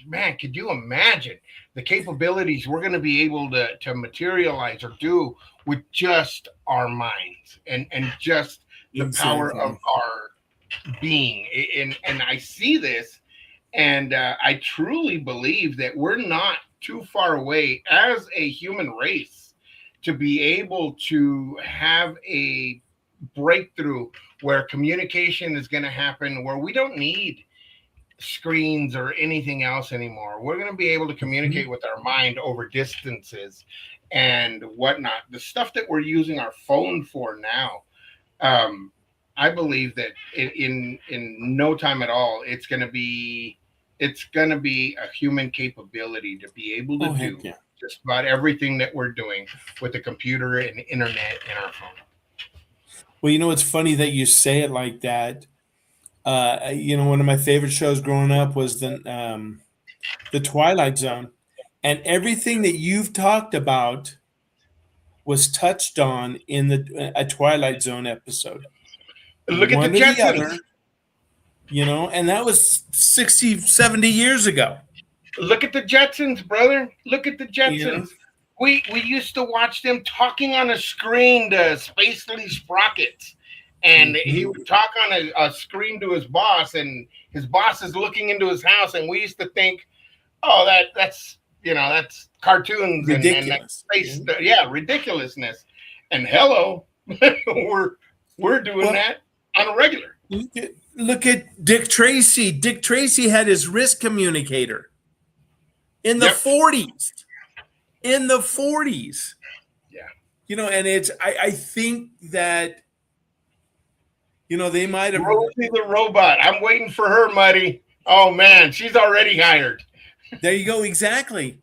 A: man, could you imagine the capabilities we're going to be able to materialize or do with just our minds and just the power of
B: Exactly.
A: our being? And I see this, and I truly believe that we're not too far away as a human race to be able to have a breakthrough where communication is going to happen, where we don't need screens or anything else anymore. We're going to be able to
B: Mhm.
A: communicate with our mind over distances and whatnot. The stuff that we're using our phone for now, um, I believe that in no time at all, it's going to be a human capability to be able to
B: Oh heck
A: do
B: yeah.
A: just about everything that we're doing with the computer and internet in our phone.
B: Well, it's funny that you say it like that. One of my favorite shows growing up was the Twilight Zone, and everything that you've talked about was touched on in the a Twilight Zone episode,
A: Look at the
B: one or the
A: Jetsons.
B: other. And that was 60, 70 years ago.
A: Look at the Jetsons, brother. Look at the
B: You know.
A: Jetsons. We used to watch them talking on a screen to Spacely Sprockets. And he
B: Hmm.
A: would talk on a screen to his boss, and his boss is looking into his house. And we used to think, oh, that's cartoons and that
B: Ridiculous.
A: space,
B: Yeah.
A: yeah, ridiculousness. And hello, we're doing
B: Well,
A: that on a regular.
B: look at Dick Tracy. Dick Tracy had his wrist communicator in the
A: Yep.
B: 40s. In the 40s.
A: Yeah.
B: And I think that they might have.
A: Rosie the robot. I'm waiting for her, Muddy. Oh man, she's already hired.
B: There you go. Exactly.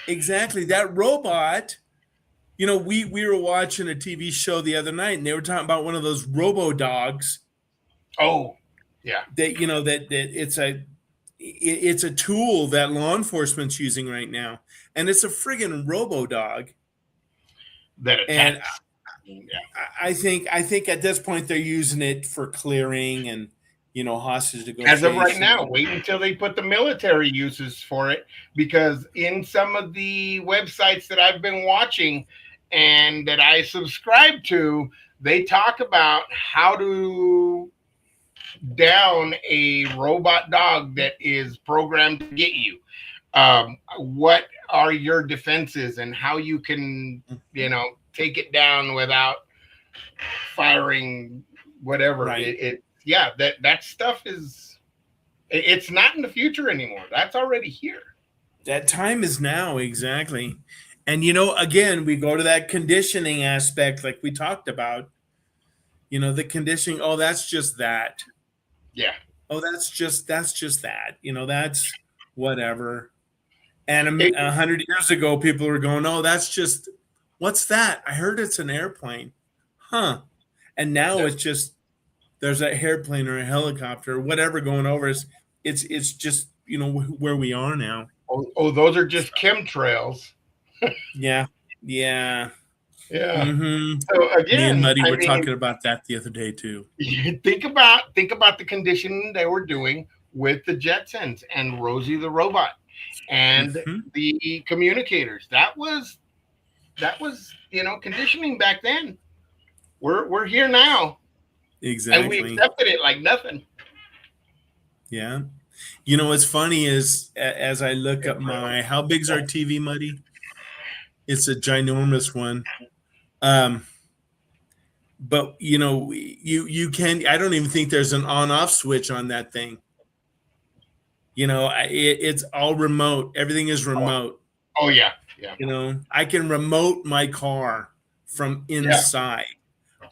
B: That robot. We were watching a TV show the other night, and they were talking about one of those robo dogs
A: Oh, yeah,
B: that it's a tool that law enforcement's using right now, and it's a friggin' robo dog.
A: that
B: And
A: attacks. Yeah.
B: I think at this point they're using it for clearing and hostage
A: As of right
B: negotiation.
A: now, wait until they put the military uses for it, because in some of the websites that I've been watching and that I subscribe to, they talk about how to down a robot dog that is programmed to get you. What are your defenses and how you can, take it down without firing whatever
B: Right.
A: yeah, that stuff it's not in the future anymore. That's already here.
B: That time is now, exactly. And again, we go to that conditioning aspect like we talked about. The conditioning, oh, that's just that.
A: Yeah.
B: Oh, that's just that. That's whatever. And
A: it,
B: 100 years ago, people were going, "Oh, that's just what's that? I heard it's an airplane, huh?" And now it's just there's a airplane or a helicopter or whatever going over us. It's just where we are now.
A: those are just chemtrails.
B: Yeah, yeah.
A: Yeah.
B: Mm-hmm.
A: So
B: Me and
A: again,
B: Muddy
A: I
B: were
A: mean,
B: talking about that the other day too.
A: think about the conditioning they were doing with the Jetsons and Rosie the robot and
B: Mm-hmm.
A: the communicators. That was conditioning back then. We're here now, and we
B: Exactly.
A: accepted it like nothing.
B: Yeah. What's funny is as I look up how big's our TV, Muddy? It's a ginormous one. Um, but you can. I don't even think there's an on-off switch on that thing. It's all remote. Everything is
A: Oh,
B: remote.
A: oh yeah, yeah,
B: I can remote my car from
A: yeah.
B: inside.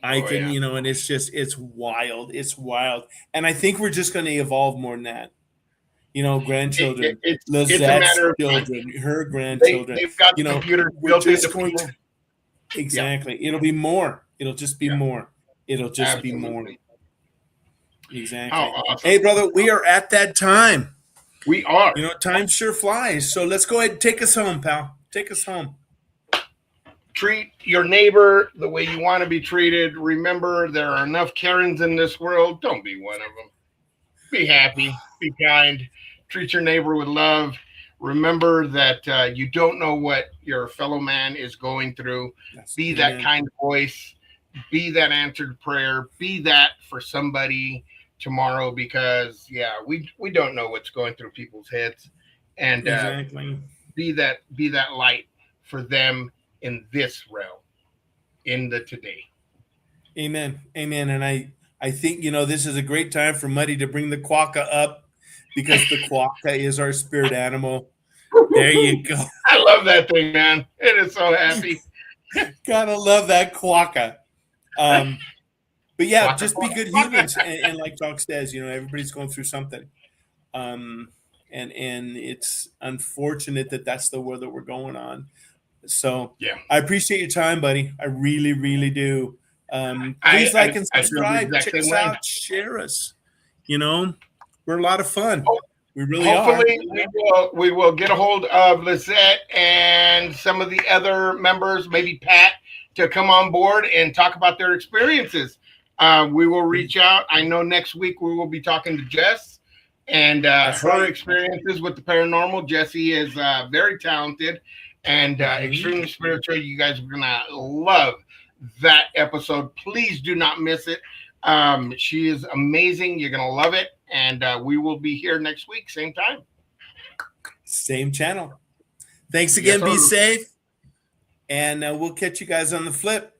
B: I
A: Oh
B: can,
A: yeah.
B: and it's wild. It's wild. And I think we're just going to evolve more than that. Grandchildren,
A: It's a
B: Lizette's
A: matter of time.
B: children, her
A: They
B: grandchildren.
A: they've got the computers
B: We're
A: built into
B: just going to,
A: people. Yeah,
B: exactly. It'll be more. It'll just be
A: yeah,
B: more. It'll just be more.
A: absolutely. How
B: Exactly. Hey,
A: awesome.
B: brother, we are at that time.
A: We are.
B: Time sure flies. So let's go ahead and take us home, pal. Take us home.
A: treat your neighbor the way you want to be treated. Remember, there are enough Karens in this world. Don't be one of them. Be happy, be kind, treat your neighbor with love. Remember that you don't know what your fellow man is going through.
B: Yes.
A: Be that
B: Amen.
A: kind voice, be that answered prayer, be that for somebody tomorrow because yeah, we don't know what's going through people's heads, and
B: Exactly.
A: be that light for them in this realm, in the today.
B: Amen. Amen. And I think, this is a great time for Muddy to bring the quokka up because the quokka is our spirit animal. There you go.
A: I love that thing, man. It is so happy.
B: Gotta love that quokka. Um, but yeah,
A: Quacka,
B: just be
A: quacka,
B: good
A: quacka.
B: humans. And like Doc says, everybody's going through something. Um, and it's unfortunate that that's the world that we're going on. So
A: Yeah,
B: I appreciate your time, buddy. I really, really do. Please like and
A: I feel the
B: subscribe.
A: exact
B: Check
A: same
B: us
A: way.
B: out. Share us. You know, we're a lot of fun. We really are.
A: Hopefully, we will get a hold of Lizette and some of the other members, maybe Pat, to come on board and talk about their experiences. We will reach out. I know next week we will be talking to Jess and
B: That's
A: her
B: right.
A: experiences with the paranormal. Jessie is very talented and
B: Hmm.
A: extremely spiritual. You guys are gonna love that episode. Please do not miss it. She is amazing. You're gonna love it, and we will be here next week, same time.
B: Same channel. Thanks
A: Yes,
B: again. Be
A: sir.
B: safe. And we'll catch you guys on the flip.